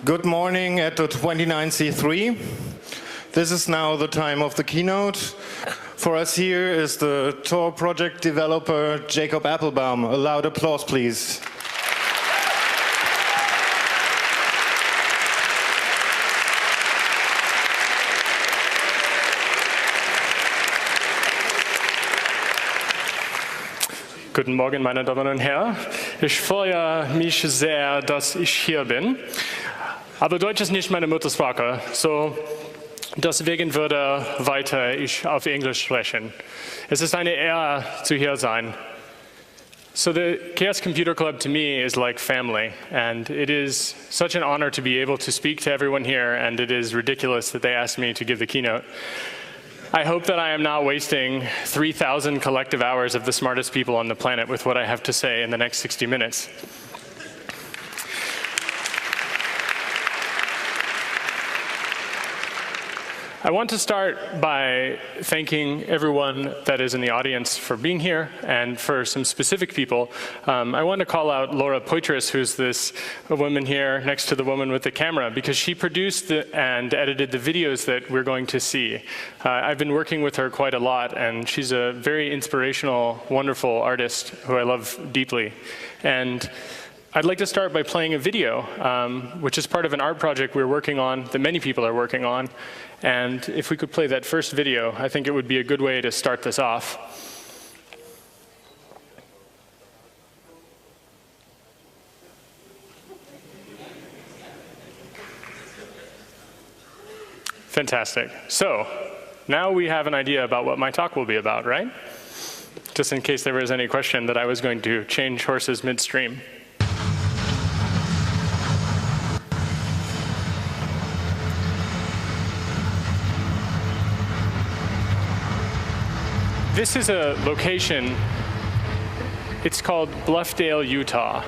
Good morning at the 29C3. This is now the time of the keynote. For us here is the Tor project developer Jacob Appelbaum. A loud applause, please. Guten Morgen, meine Damen und Herren. Ich freue mich sehr, dass ich hier bin. Aber Deutsch ist nicht meine Muttersprache, so deswegen würde weiter ich auf Englisch sprechen. Es ist eine Ehre, zu hier sein. So the Chaos Computer Club to me is like family, and it is such an honor to be able to speak to everyone here, and it is ridiculous that they asked me to give the keynote. I hope that I am not wasting 3,000 collective hours of the smartest people on the planet with what I have to say in the next 60 minutes. I want to start by thanking everyone that is in the audience for being here, and for some specific people. I want to call out Laura Poitras, who's this woman here next to the woman with the camera, because she produced and edited the videos that we're going to see. I've been working with her quite a lot, and she's a very inspirational, wonderful artist who I love deeply. And I'd like to start by playing a video, which is part of an art project we're working on, that many people are working on. And if we could play that first video, I think it would be a good way to start this off. Fantastic. So now we have an idea about what my talk will be about, right? Just in case there was any question that I was going to change horses midstream. This is a location, it's called Bluffdale, Utah.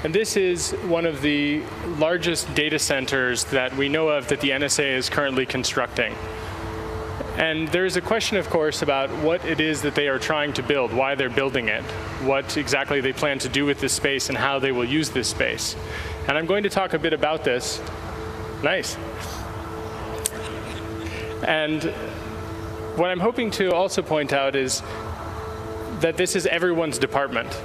And this is one of the largest data centers that we know of that the NSA is currently constructing. And there's a question, of course, about what it is that they are trying to build, why they're building it, what exactly they plan to do with this space, and how they will use this space. And I'm going to talk a bit about this. Nice. And what I'm hoping to also point out is that this is everyone's department.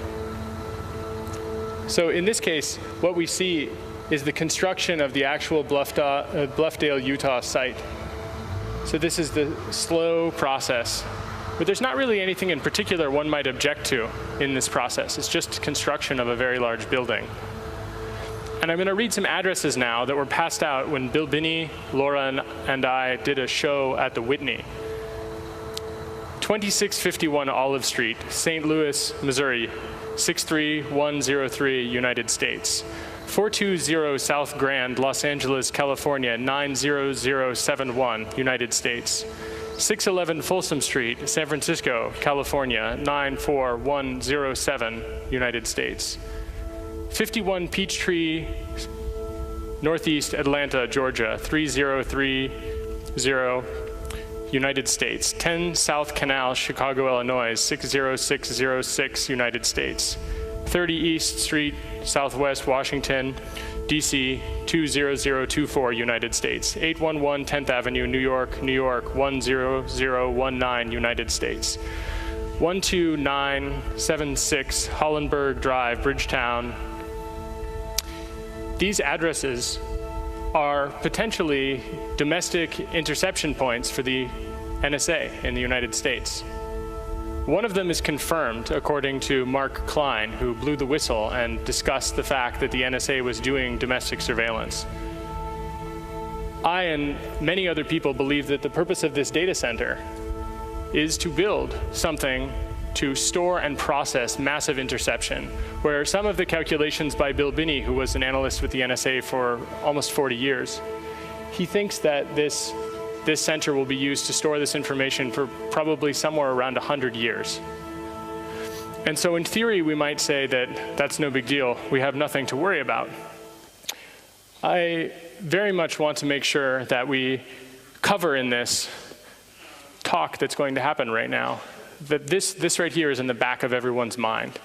So in this case, what we see is the construction of the actual Bluffdale, Utah site. So this is the slow process. But there's not really anything in particular one might object to in this process. It's just construction of a very large building. And I'm going to read some addresses now that were passed out when Bill Binney, Laura, and I did a show at the Whitney. 2651 Olive Street, St. Louis, Missouri, 63103, United States. 420 South Grand, Los Angeles, California, 90071, United States. 611 Folsom Street, San Francisco, California, 94107, United States. 51 Peachtree, Northeast Atlanta, Georgia, 3030, United States. 10 South Canal, Chicago, Illinois, 60606, United States. 30 East Street, Southwest Washington, DC, 20024, United States. 811 10th Avenue, New York, 10019, United States. 12976 Hollenberg Drive, Bridgetown. These addresses are potentially domestic interception points for the NSA in the United States. One of them is confirmed, according to Mark Klein, who blew the whistle and discussed the fact that the NSA was doing domestic surveillance. I and many other people believe that the purpose of this data center is to build something to store and process massive interception, where some of the calculations by Bill Binney, who was an analyst with the NSA for almost 40 years, he thinks that this center will be used to store this information for probably somewhere around 100 years. And so in theory, we might say that that's no big deal. We have nothing to worry about. I very much want to make sure that we cover in this talk that's going to happen right now that this right here is in the back of everyone's mind.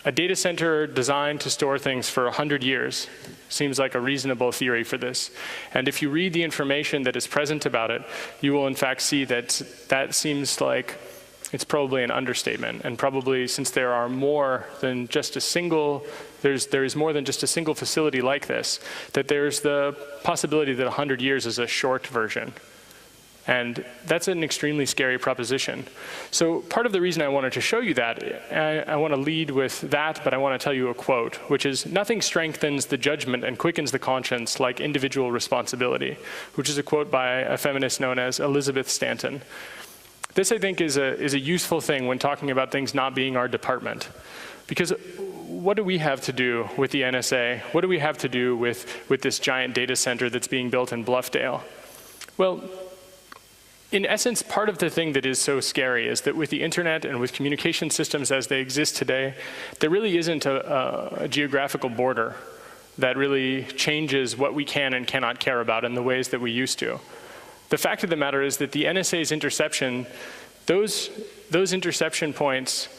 A data center designed to store things for 100 years seems like a reasonable theory for this. And if you read the information that is present about it, you will in fact see that that seems like it's probably an understatement. And probably, since there are more than just a single, there's more than just a single facility like this, that there's the possibility that 100 years is a short version. And that's an extremely scary proposition. So part of the reason I wanted to show you that, I want to lead with that, but I want to tell you a quote, which is, "Nothing strengthens the judgment and quickens the conscience like individual responsibility," which is a quote by a feminist known as Elizabeth Stanton. This, I think, is a useful thing when talking about things not being our department. Because what do we have to do with the NSA? What do we have to do with this giant data center that's being built in Bluffdale? Well, in essence, part of the thing that is so scary is that with the internet and with communication systems as they exist today, there really isn't a geographical border that really changes what we can and cannot care about in the ways that we used to. The fact of the matter is that the NSA's interception, those interception points,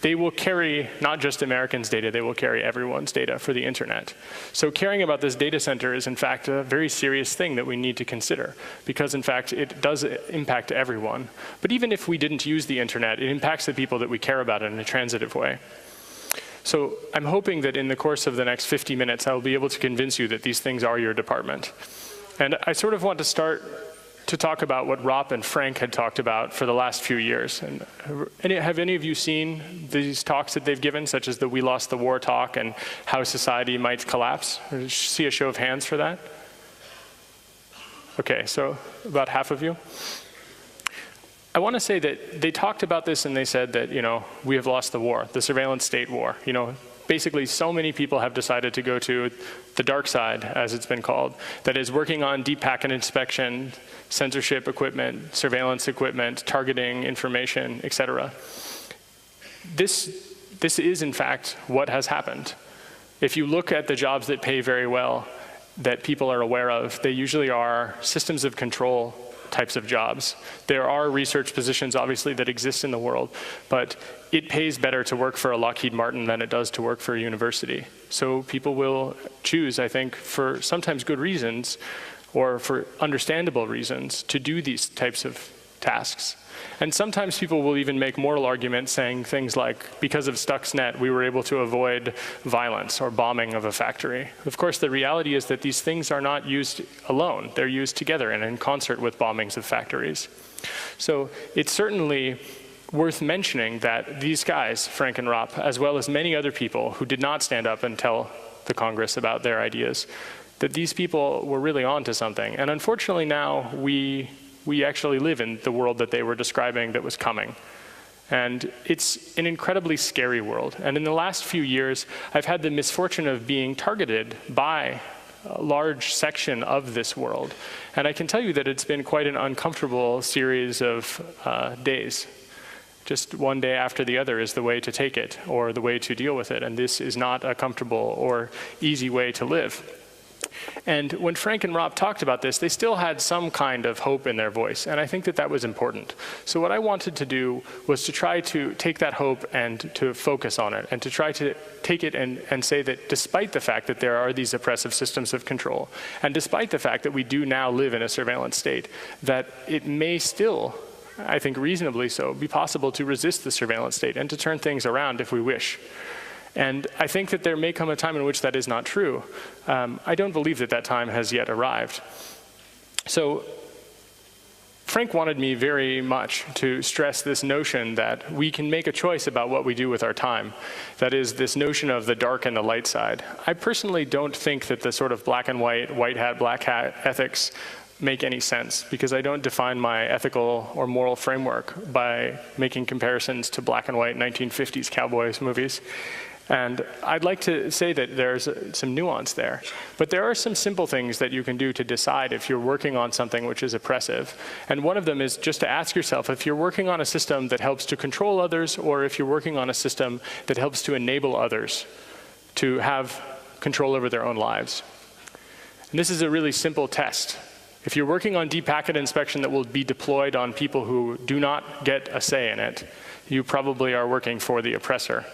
they will carry not just Americans' data, they will carry everyone's data for the internet. So caring about this data center is in fact a very serious thing that we need to consider, because in fact it does impact everyone. But even if we didn't use the internet, it impacts the people that we care about in a transitive way. So I'm hoping that in the course of the next 50 minutes, I will be able to convince you that these things are your department. And I sort of want to start to talk about what Rob and Frank had talked about for the last few years. And have any of you seen these talks that they've given, such as the "We Lost the War" talk and how society might collapse? Or see a show of hands for that? Okay, so about half of you. I want to say that they talked about this and they said that, we have lost the war, the surveillance state war. Basically, so many people have decided to go to the dark side, as it's been called, that is working on deep packet inspection, censorship equipment, surveillance equipment, targeting information, etc. This is, in fact, what has happened. If you look at the jobs that pay very well, that people are aware of, they usually are systems of control types of jobs. There are research positions, obviously, that exist in the world, but it pays better to work for a Lockheed Martin than it does to work for a university. So people will choose, I think, for sometimes good reasons, or for understandable reasons, to do these types of tasks. And sometimes people will even make moral arguments saying things like, because of Stuxnet, we were able to avoid violence or bombing of a factory. Of course, the reality is that these things are not used alone. They're used together and in concert with bombings of factories. So it's certainly worth mentioning that these guys, Frank and Rob, as well as many other people who did not stand up and tell the Congress about their ideas, that these people were really on to something. And unfortunately now, we actually live in the world that they were describing that was coming. And it's an incredibly scary world. And in the last few years, I've had the misfortune of being targeted by a large section of this world. And I can tell you that it's been quite an uncomfortable series of days. Just one day after the other is the way to take it, or the way to deal with it. And this is not a comfortable or easy way to live. And when Frank and Rob talked about this, they still had some kind of hope in their voice, and I think that that was important. So what I wanted to do was to try to take that hope and to focus on it, and to try to take it and say that despite the fact that there are these oppressive systems of control, and despite the fact that we do now live in a surveillance state, that it may still, I think reasonably so, be possible to resist the surveillance state and to turn things around if we wish. And I think that there may come a time in which that is not true. I don't believe that that time has yet arrived. So Frank wanted me very much to stress this notion that we can make a choice about what we do with our time. That is, this notion of the dark and the light side. I personally don't think that the sort of black and white hat, black hat ethics make any sense, because I don't define my ethical or moral framework by making comparisons to black and white 1950s cowboys movies. And I'd like to say that there's some nuance there. But there are some simple things that you can do to decide if you're working on something which is oppressive. And one of them is just to ask yourself if you're working on a system that helps to control others, or if you're working on a system that helps to enable others to have control over their own lives. And this is a really simple test. If you're working on deep packet inspection that will be deployed on people who do not get a say in it, you probably are working for the oppressor.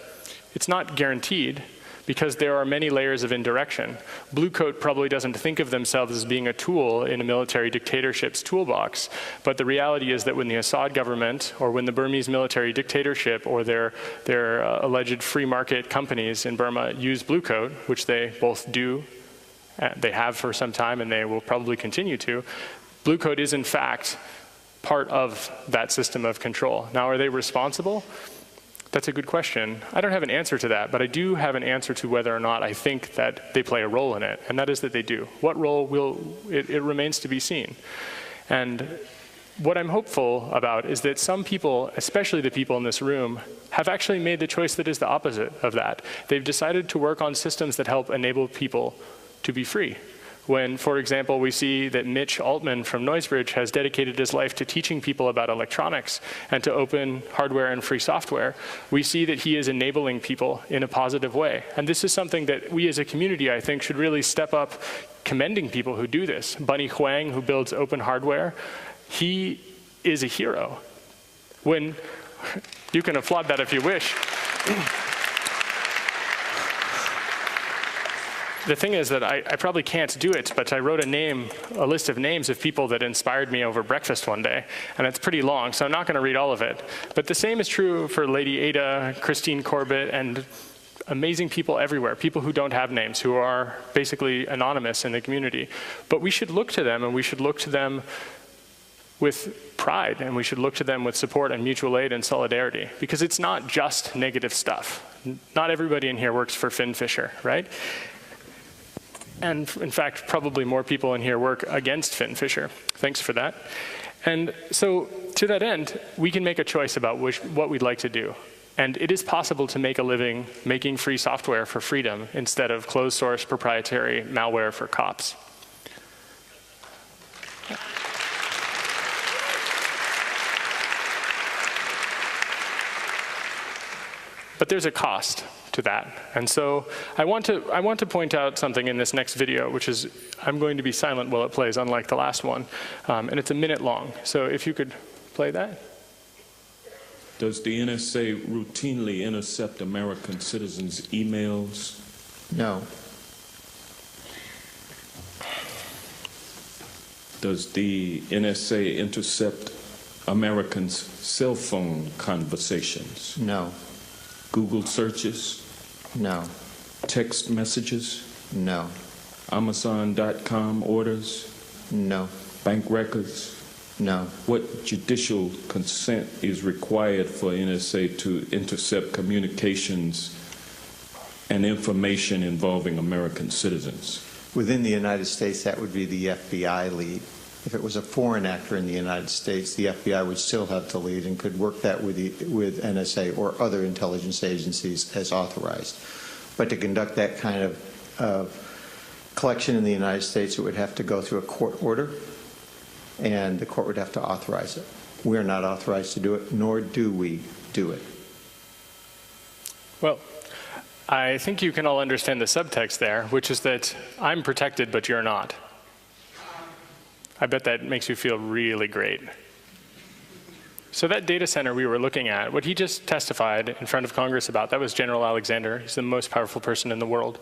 It's not guaranteed, because there are many layers of indirection. Blue Coat probably doesn't think of themselves as being a tool in a military dictatorship's toolbox, but the reality is that when the Assad government, or when the Burmese military dictatorship, or their alleged free market companies in Burma use Blue Coat, which they both do, they have for some time, and they will probably continue to, Blue Coat is in fact part of that system of control. Now, are they responsible? That's a good question. I don't have an answer to that, but I do have an answer to whether or not I think that they play a role in it, and that is that they do. What role it remains to be seen. And what I'm hopeful about is that some people, especially the people in this room, have actually made the choice that is the opposite of that. They've decided to work on systems that help enable people to be free. When, for example, we see that Mitch Altman from Noisebridge has dedicated his life to teaching people about electronics and to open hardware and free software, we see that he is enabling people in a positive way. And this is something that we as a community, I think, should really step up commending people who do this. Bunny Huang, who builds open hardware, he is a hero. When, you can applaud that if you wish. The thing is that I probably can't do it, but I wrote a list of names of people that inspired me over breakfast one day, and it's pretty long, so I'm not going to read all of it. But the same is true for Lady Ada, Christine Corbett, and amazing people everywhere, people who don't have names, who are basically anonymous in the community. But we should look to them, and we should look to them with pride, and we should look to them with support and mutual aid and solidarity, because it's not just negative stuff. Not everybody in here works for Finn Fisher, right? And in fact, probably more people in here work against Finn Fisher. Thanks for that. And so to that end, we can make a choice about what we'd like to do. And it is possible to make a living making free software for freedom instead of closed source proprietary malware for cops. But there's a cost to that. And so I want to point out something in this next video, which is, I'm going to be silent while it plays, unlike the last one. And it's a minute long. So if you could play that. Does the NSA routinely intercept American citizens' emails? No. Does the NSA intercept Americans' cell phone conversations? No. Google searches? No. Text messages? No. Amazon.com orders? No. Bank records? No. What judicial consent is required for NSA to intercept communications and information involving American citizens? Within the United States, that would be the FBI lead. If it was a foreign actor in the United States, the FBI would still have to lead and could work that with NSA or other intelligence agencies as authorized. But to conduct that kind of collection in the United States, it would have to go through a court order, and the court would have to authorize it. We are not authorized to do it, nor do we do it. Well, I think you can all understand the subtext there, which is that I'm protected, but you're not. I bet that makes you feel really great. So that data center we were looking at, what he just testified in front of Congress about, that was General Alexander. He's the most powerful person in the world,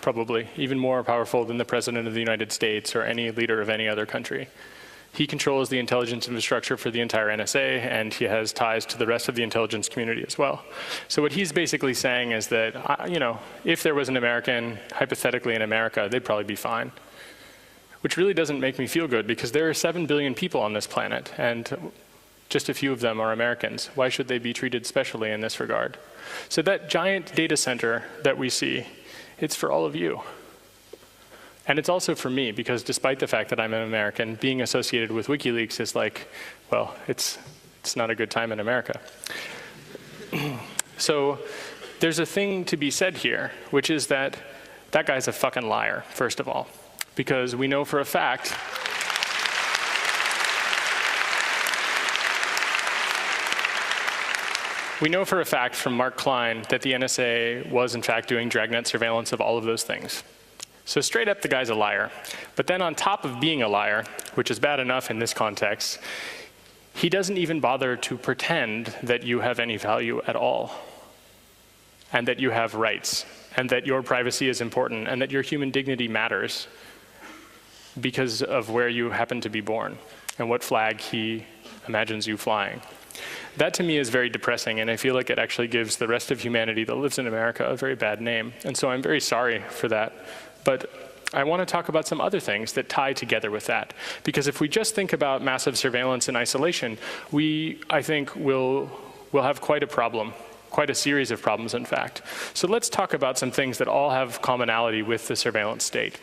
probably, even more powerful than the President of the United States or any leader of any other country. He controls the intelligence infrastructure for the entire NSA, and he has ties to the rest of the intelligence community as well. So what he's basically saying is that, you know, if there was an American, hypothetically in America, they'd probably be fine. Which really doesn't make me feel good, because there are 7 billion people on this planet, and just a few of them are Americans. Why should they be treated specially in this regard? So that giant data center that we see, it's for all of you. And it's also for me, because despite the fact that I'm an American, being associated with WikiLeaks is like, well, it's not a good time in America. So there's a thing to be said here, which is that that guy's a fucking liar, first of all. Because we know for a fact from Mark Klein that the NSA was in fact doing dragnet surveillance of all of those things. So straight up, the guy's a liar. But then on top of being a liar, which is bad enough in this context, he doesn't even bother to pretend that you have any value at all, and that you have rights, and that your privacy is important, and that your human dignity matters because of where you happen to be born and what flag he imagines you flying. That to me is very depressing, and I feel like it actually gives the rest of humanity that lives in America a very bad name. And so I'm very sorry for that. But I want to talk about some other things that tie together with that. Because if we just think about massive surveillance in isolation, I think we'll have quite a problem, quite a series of problems, in fact. So let's talk about some things that all have commonality with the surveillance state.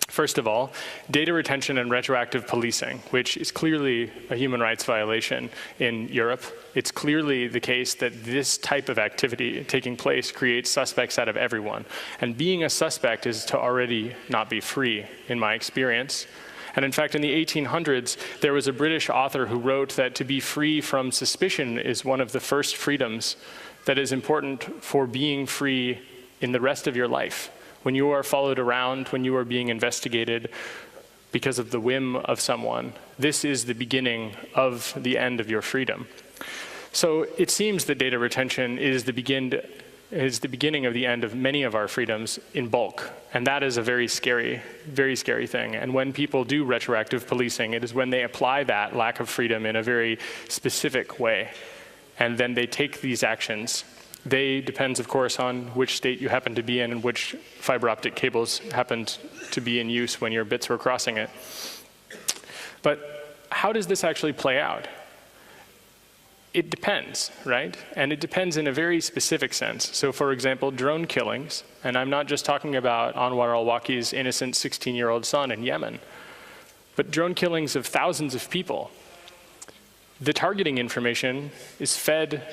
First of all, data retention and retroactive policing, which is clearly a human rights violation in Europe. It's clearly the case that this type of activity taking place creates suspects out of everyone. And being a suspect is to already not be free, in my experience. And in fact, in the 1800s, there was a British author who wrote that to be free from suspicion is one of the first freedoms that is important for being free in the rest of your life. When you are followed around, when you are being investigated because of the whim of someone, this is the beginning of the end of your freedom. So it seems that data retention is the beginning of the end of many of our freedoms in bulk. And that is a very scary thing. And when people do retroactive policing, it is when they apply that lack of freedom in a very specific way. And then they take these actions. They depends, of course, on which state you happen to be in and which fiber optic cables happened to be in use when your bits were crossing it. But how does this actually play out? It depends, right? And it depends in a very specific sense. So for example, drone killings, and I'm not just talking about Anwar al-Awlaki's innocent 16-year-old son in Yemen, but drone killings of thousands of people. The targeting information is fed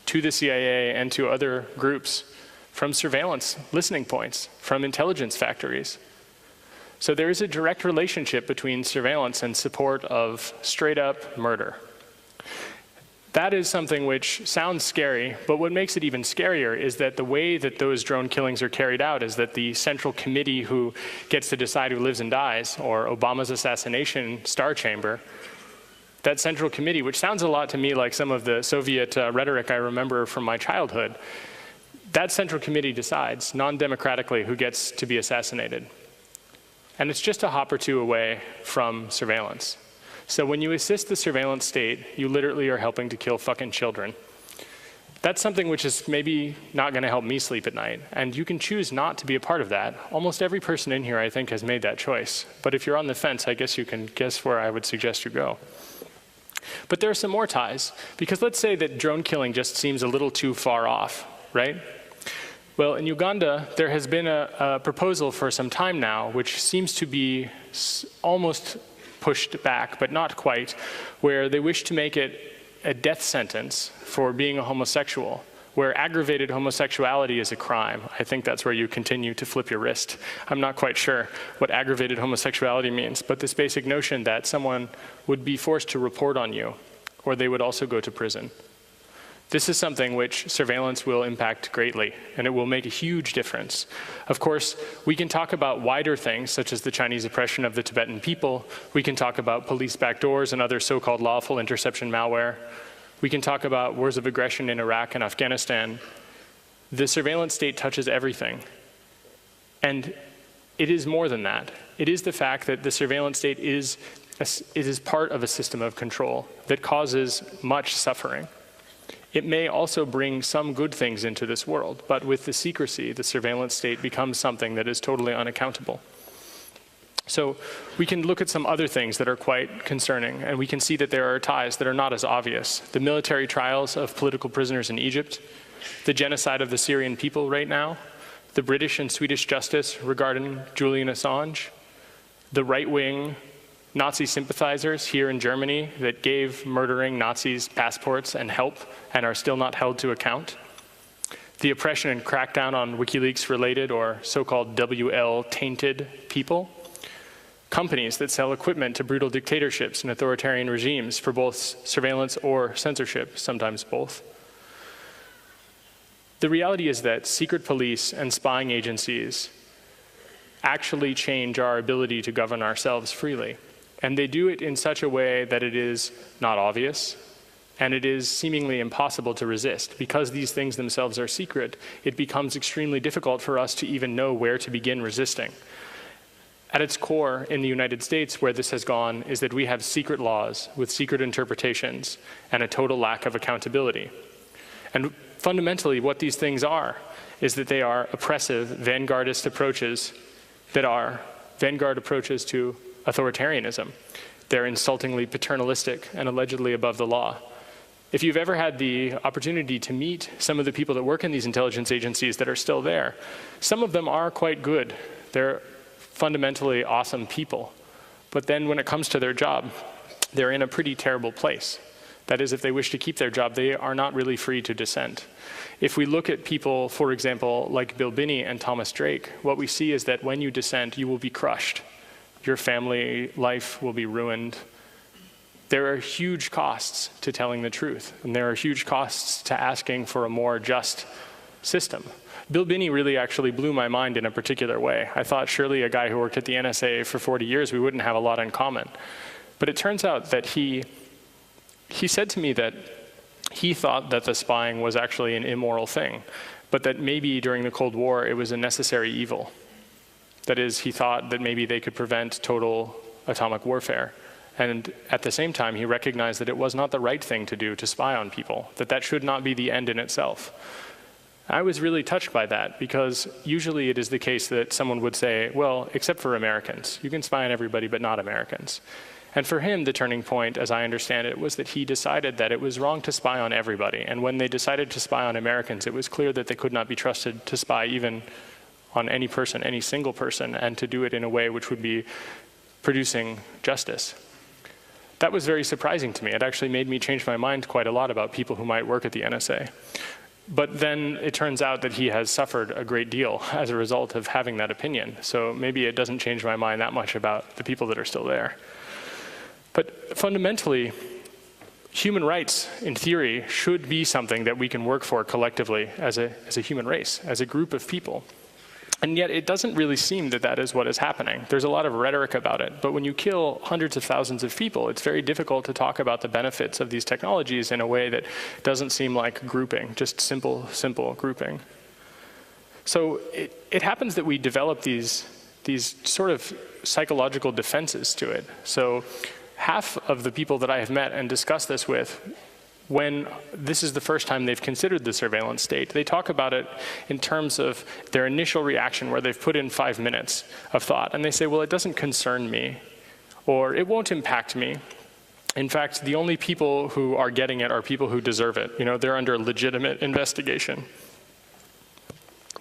to the CIA and to other groups from surveillance listening points, from intelligence factories. So there is a direct relationship between surveillance and support of straight-up murder. That is something which sounds scary, but what makes it even scarier is that the way that those drone killings are carried out is that the central committee who gets to decide who lives and dies, or Obama's assassination star chamber, that central committee, which sounds a lot to me like some of the Soviet rhetoric I remember from my childhood, that central committee decides non-democratically who gets to be assassinated. And it's just a hop or two away from surveillance. So when you assist the surveillance state, you literally are helping to kill fucking children. That's something which is maybe not going to help me sleep at night. And you can choose not to be a part of that. Almost every person in here, I think, has made that choice. But if you're on the fence, I guess you can guess where I would suggest you go. But there are some more ties, because let's say that drone killing just seems a little too far off, right? Well, in Uganda, there has been a proposal for some time now, which seems to be almost pushed back, but not quite, where they wish to make it a death sentence for being a homosexual, where aggravated homosexuality is a crime. I think that's where you continue to flip your wrist. I'm not quite sure what aggravated homosexuality means, but this basic notion that someone would be forced to report on you, or they would also go to prison. This is something which surveillance will impact greatly, and it will make a huge difference. Of course, we can talk about wider things, such as the Chinese oppression of the Tibetan people. We can talk about police backdoors and other so-called lawful interception malware. We can talk about wars of aggression in Iraq and Afghanistan. The surveillance state touches everything. And it is more than that. It is the fact that the surveillance state is part of a system of control that causes much suffering. It may also bring some good things into this world, but with the secrecy, the surveillance state becomes something that is totally unaccountable. So we can look at some other things that are quite concerning, and we can see that there are ties that are not as obvious. The military trials of political prisoners in Egypt, the genocide of the Syrian people right now, the British and Swedish justice regarding Julian Assange, the right-wing Nazi sympathizers here in Germany that gave murdering Nazis passports and help and are still not held to account, the oppression and crackdown on WikiLeaks-related or so-called WL-tainted people, companies that sell equipment to brutal dictatorships and authoritarian regimes for both surveillance or censorship, sometimes both. The reality is that secret police and spying agencies actually change our ability to govern ourselves freely. And they do it in such a way that it is not obvious, and it is seemingly impossible to resist. Because these things themselves are secret, it becomes extremely difficult for us to even know where to begin resisting. At its core, in the United States, where this has gone, is that we have secret laws with secret interpretations and a total lack of accountability. And fundamentally, what these things are is that they are oppressive, vanguardist approaches that are vanguard approaches to authoritarianism. They're insultingly paternalistic and allegedly above the law. If you've ever had the opportunity to meet some of the people that work in these intelligence agencies that are still there, some of them are quite good. They're fundamentally awesome people. But then when it comes to their job, they're in a pretty terrible place. That is, if they wish to keep their job, they are not really free to dissent. If we look at people, for example, like Bill Binney and Thomas Drake, what we see is that when you dissent, you will be crushed. Your family life will be ruined. There are huge costs to telling the truth, and there are huge costs to asking for a more just system. Bill Binney really actually blew my mind in a particular way. I thought surely a guy who worked at the NSA for 40 years, we wouldn't have a lot in common. But it turns out that he said to me that he thought that the spying was actually an immoral thing, but that maybe during the Cold War it was a necessary evil. That is, he thought that maybe they could prevent total atomic warfare. And at the same time, he recognized that it was not the right thing to do to spy on people, that that should not be the end in itself. I was really touched by that, because usually it is the case that someone would say, well, except for Americans. You can spy on everybody, but not Americans. And for him, the turning point, as I understand it, was that he decided that it was wrong to spy on everybody. And when they decided to spy on Americans, it was clear that they could not be trusted to spy even on any person, any single person, and to do it in a way which would be producing justice. That was very surprising to me. It actually made me change my mind quite a lot about people who might work at the NSA. But then it turns out that he has suffered a great deal as a result of having that opinion. So maybe it doesn't change my mind that much about the people that are still there. But fundamentally, human rights, in theory, should be something that we can work for collectively as a human race, as a group of people. And yet it doesn't really seem that that is what is happening. There's a lot of rhetoric about it, but when you kill hundreds of thousands of people, it's very difficult to talk about the benefits of these technologies in a way that doesn't seem like grouping, just simple grouping. So it happens that we develop these sort of psychological defenses to it. So half of the people that I have met and discussed this with, when this is the first time they've considered the surveillance state, they talk about it in terms of their initial reaction where they've put in 5 minutes of thought. And they say, well, it doesn't concern me, or it won't impact me. In fact, the only people who are getting it are people who deserve it. You know, they're under legitimate investigation.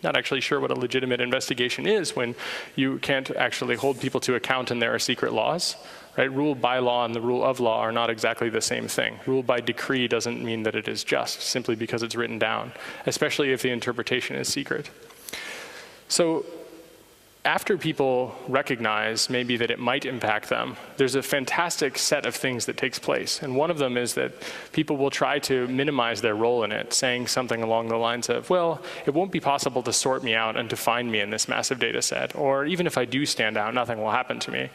Not actually sure what a legitimate investigation is when you can't actually hold people to account and there are secret laws. Right? Rule by law and the rule of law are not exactly the same thing. Rule by decree doesn't mean that it is just, simply because it's written down, especially if the interpretation is secret. So after people recognize maybe that it might impact them, there's a fantastic set of things that takes place. And one of them is that people will try to minimize their role in it, saying something along the lines of, well, it won't be possible to sort me out and to find me in this massive data set. Or even if I do stand out, nothing will happen to me.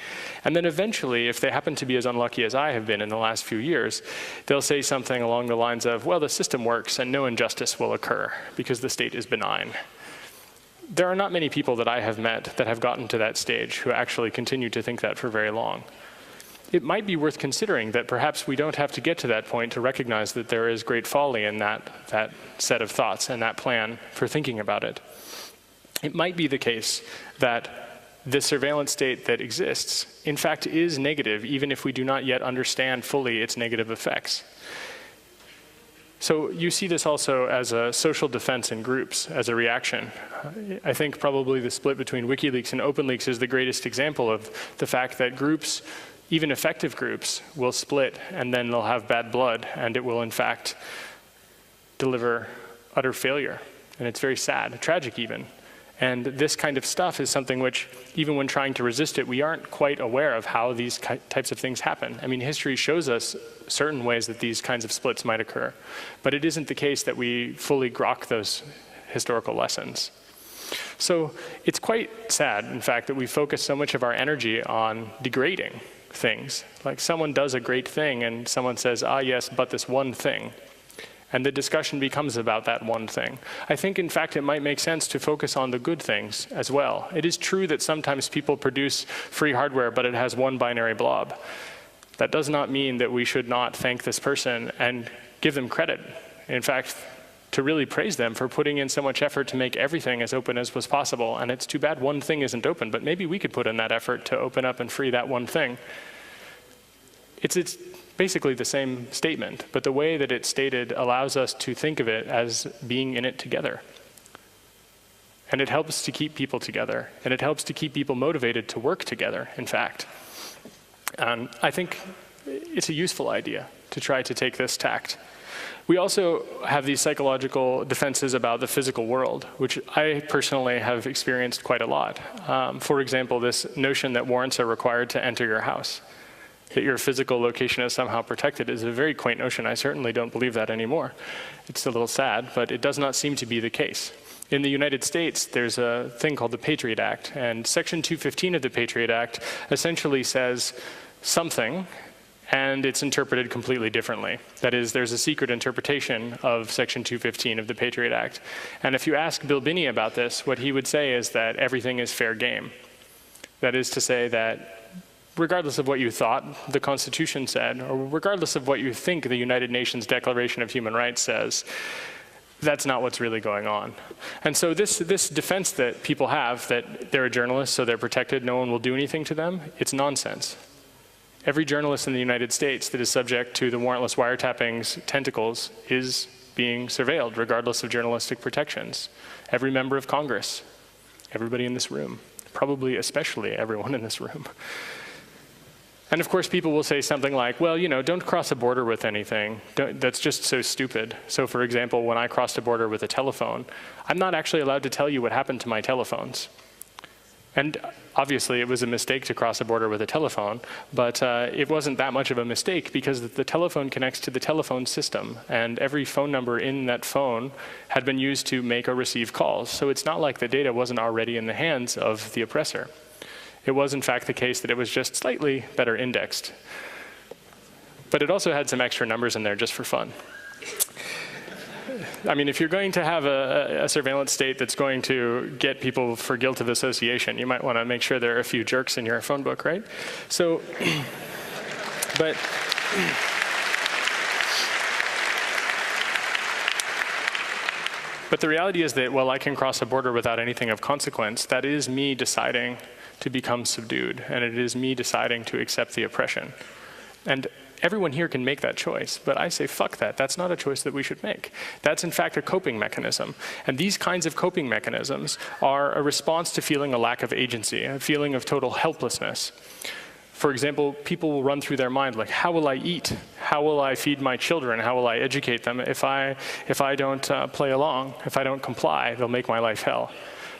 And then eventually, if they happen to be as unlucky as I have been in the last few years, they'll say something along the lines of, well, the system works and no injustice will occur because the state is benign. There are not many people that I have met that have gotten to that stage who actually continue to think that for very long. It might be worth considering that perhaps we don't have to get to that point to recognize that there is great folly in that set of thoughts and that plan for thinking about it. It might be the case that the surveillance state that exists, in fact, is negative, even if we do not yet understand fully its negative effects. So you see this also as a social defense in groups, as a reaction. I think probably the split between WikiLeaks and OpenLeaks is the greatest example of the fact that groups, even effective groups, will split and then they'll have bad blood and it will in fact deliver utter failure. And it's very sad, tragic even. And this kind of stuff is something which, even when trying to resist it, we aren't quite aware of how these types of things happen. I mean, history shows us certain ways that these kinds of splits might occur. But it isn't the case that we fully grok those historical lessons. So it's quite sad, in fact, that we focus so much of our energy on degrading things. Like someone does a great thing and someone says, ah yes, but this one thing. And the discussion becomes about that one thing. I think, in fact, it might make sense to focus on the good things as well. It is true that sometimes people produce free hardware, but it has one binary blob. That does not mean that we should not thank this person and give them credit. In fact, to really praise them for putting in so much effort to make everything as open as was possible. And it's too bad one thing isn't open, but maybe we could put in that effort to open up and free that one thing. It's basically the same statement, but the way that it's stated allows us to think of it as being in it together. And it helps to keep people together, and it helps to keep people motivated to work together, in fact. And I think it's a useful idea to try to take this tact. We also have these psychological defenses about the physical world, which I personally have experienced quite a lot. For example, this notion that warrants are required to enter your house, that your physical location is somehow protected, is a very quaint notion. I certainly don't believe that anymore. It's a little sad, but it does not seem to be the case. In the United States, there's a thing called the Patriot Act, and Section 215 of the Patriot Act essentially says something, and it's interpreted completely differently. That is, there's a secret interpretation of Section 215 of the Patriot Act. And if you ask Bill Binney about this, what he would say is that everything is fair game. That is to say that regardless of what you thought the Constitution said, or regardless of what you think the United Nations Declaration of Human Rights says, that's not what's really going on. And so this defense that people have, that they're a journalist, so they're protected, no one will do anything to them, it's nonsense. Every journalist in the United States that is subject to the warrantless wiretapping's tentacles is being surveilled, regardless of journalistic protections. Every member of Congress, everybody in this room, probably especially everyone in this room. And of course, people will say something like, well, you know, don't cross a border with anything. That's just so stupid. So for example, when I crossed a border with a telephone, I'm not actually allowed to tell you what happened to my telephones. And obviously, it was a mistake to cross a border with a telephone, but it wasn't that much of a mistake because the telephone connects to the telephone system, and every phone number in that phone had been used to make or receive calls. So it's not like the data wasn't already in the hands of the oppressor. It was, in fact, the case that it was just slightly better indexed. But it also had some extra numbers in there just for fun. I mean, if you're going to have a surveillance state that's going to get people for guilt of association, you might want to make sure there are a few jerks in your phone book, right? So, but the reality is that, well, I can cross a border without anything of consequence. That is me deciding to become subdued, and it is me deciding to accept the oppression. And everyone here can make that choice, but I say, fuck that. That's not a choice that we should make. That's, in fact, a coping mechanism. And these kinds of coping mechanisms are a response to feeling a lack of agency, a feeling of total helplessness. For example, people will run through their mind like, how will I eat? How will I feed my children? How will I educate them? If I don't play along, if I don't comply, they'll make my life hell.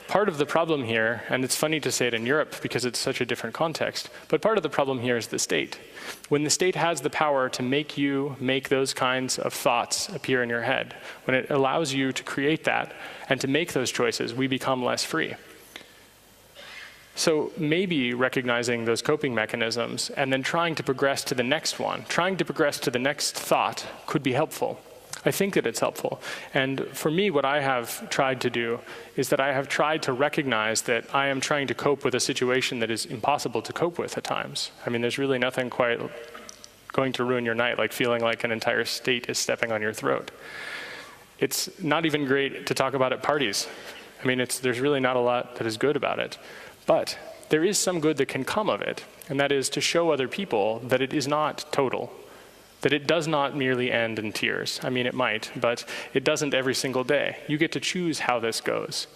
Part of the problem here, and it's funny to say it in Europe because it's such a different context, but part of the problem here is the state. When the state has the power to make you make those kinds of thoughts appear in your head, when it allows you to create that and to make those choices, we become less free. So maybe recognizing those coping mechanisms and then trying to progress to the next one, trying to progress to the next thought could be helpful. I think that it's helpful. And for me, what I have tried to do is that I have tried to recognize that I am trying to cope with a situation that is impossible to cope with at times. I mean, there's really nothing quite going to ruin your night like feeling like an entire state is stepping on your throat. It's not even great to talk about at parties. I mean, there's really not a lot that is good about it. But there is some good that can come of it, and that is to show other people that it is not total, that it does not merely end in tears. I mean, it might, but it doesn't every single day. You get to choose how this goes.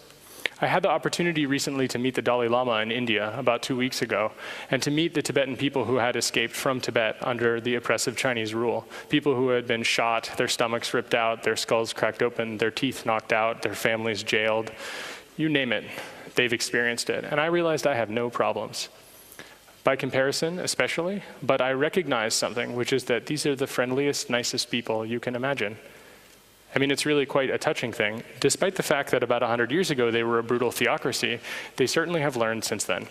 I had the opportunity recently to meet the Dalai Lama in India about 2 weeks ago, and to meet the Tibetan people who had escaped from Tibet under the oppressive Chinese rule. People who had been shot, their stomachs ripped out, their skulls cracked open, their teeth knocked out, their families jailed. You name it, they've experienced it. And I realized I have no problems. By comparison, especially, but I recognize something, which is that these are the friendliest, nicest people you can imagine. I mean, it's really quite a touching thing. Despite the fact that about 100 years ago they were a brutal theocracy, they certainly have learned since then.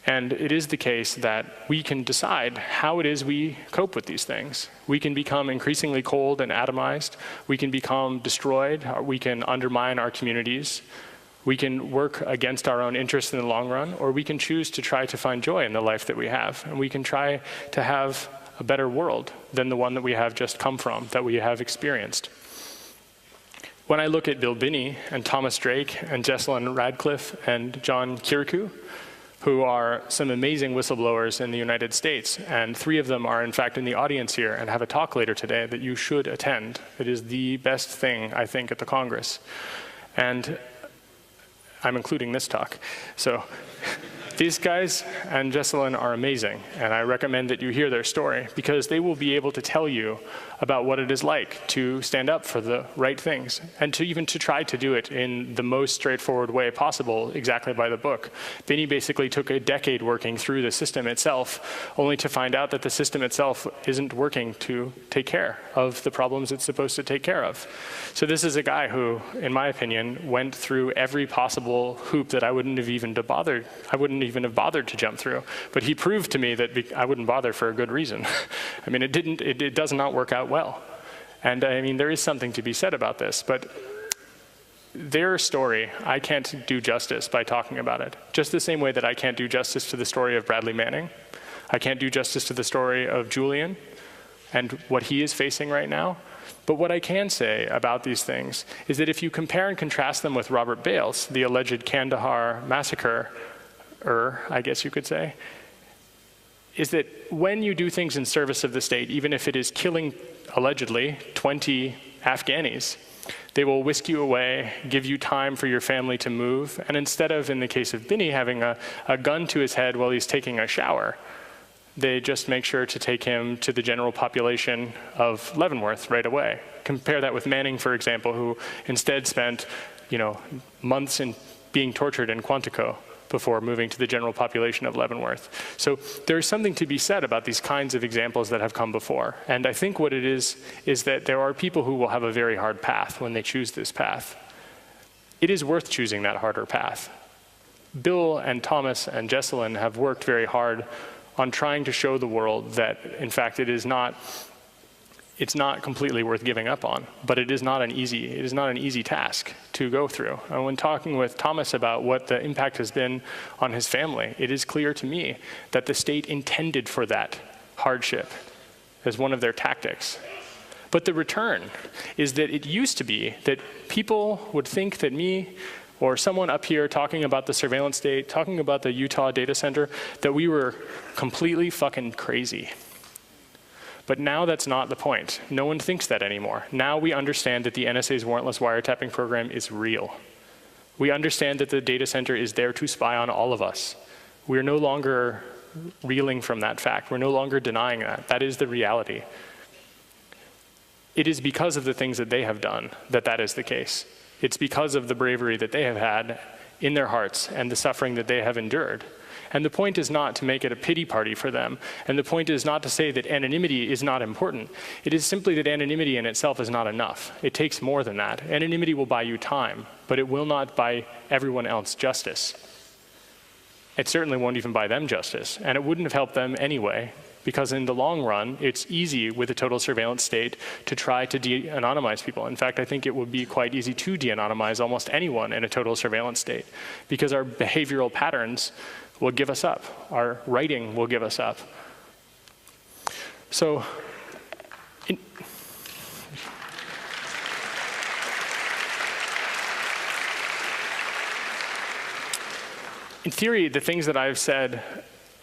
And it is the case that we can decide how it is we cope with these things. We can become increasingly cold and atomized. We can become destroyed. We can undermine our communities. We can work against our own interests in the long run, or we can choose to try to find joy in the life that we have. And we can try to have a better world than the one that we have just come from, that we have experienced. When I look at Bill Binney and Thomas Drake and Jessalyn Radcliffe and John Kirikou, who are some amazing whistleblowers in the United States, and 3 of them are in fact in the audience here and have a talk later today that you should attend. It is the best thing, I think, at the Congress. And I'm including this talk. So these guys and Jessalyn are amazing, and I recommend that you hear their story, because they will be able to tell you about what it is like to stand up for the right things, and to even to try to do it in the most straightforward way possible, exactly by the book. Binney basically took a decade working through the system itself, only to find out that the system itself isn't working to take care of the problems it's supposed to take care of. So this is a guy who, in my opinion, went through every possible hoop that I wouldn't even have bothered to jump through. But he proved to me that I wouldn't bother for a good reason. I mean, it does not work out well. And I mean, there is something to be said about this, but their story, I can't do justice by talking about it. Just the same way that I can't do justice to the story of Bradley Manning. I can't do justice to the story of Julian and what he is facing right now. But what I can say about these things is that if you compare and contrast them with Robert Bales, the alleged Kandahar massacre, I guess you could say, is that when you do things in service of the state, even if it is killing, allegedly, 20 Afghanis, they will whisk you away, give you time for your family to move, and instead of, in the case of Binney, having a gun to his head while he's taking a shower, they just make sure to take him to the general population of Leavenworth right away. Compare that with Manning, for example, who instead spent, months in being tortured in Quantico before moving to the general population of Leavenworth. So there's something to be said about these kinds of examples that have come before. And I think what it is that there are people who will have a very hard path when they choose this path. It is worth choosing that harder path. Bill and Thomas and Jessalyn have worked very hard on trying to show the world that, in fact, it's not completely worth giving up on, but it is not an easy task to go through. And when talking with Thomas about what the impact has been on his family, it is clear to me that the state intended for that hardship as one of their tactics. But the return is that it used to be that people would think that me or someone up here talking about the surveillance state, talking about the Utah data center, that we were completely fucking crazy. But now that's not the point. No one thinks that anymore. Now we understand that the NSA's warrantless wiretapping program is real. We understand that the data center is there to spy on all of us. We're no longer reeling from that fact. We're no longer denying that. That is the reality. It is because of the things that they have done that that is the case. It's because of the bravery that they have had in their hearts and the suffering that they have endured. And the point is not to make it a pity party for them. And the point is not to say that anonymity is not important. It is simply that anonymity in itself is not enough. It takes more than that. Anonymity will buy you time, but it will not buy everyone else justice. It certainly won't even buy them justice. And it wouldn't have helped them anyway, because in the long run, it's easy with a total surveillance state to try to de-anonymize people. In fact, I think it would be quite easy to de-anonymize almost anyone in a total surveillance state, because our behavioral patterns will give us up. Our writing will give us up. So, in theory, the things that I've said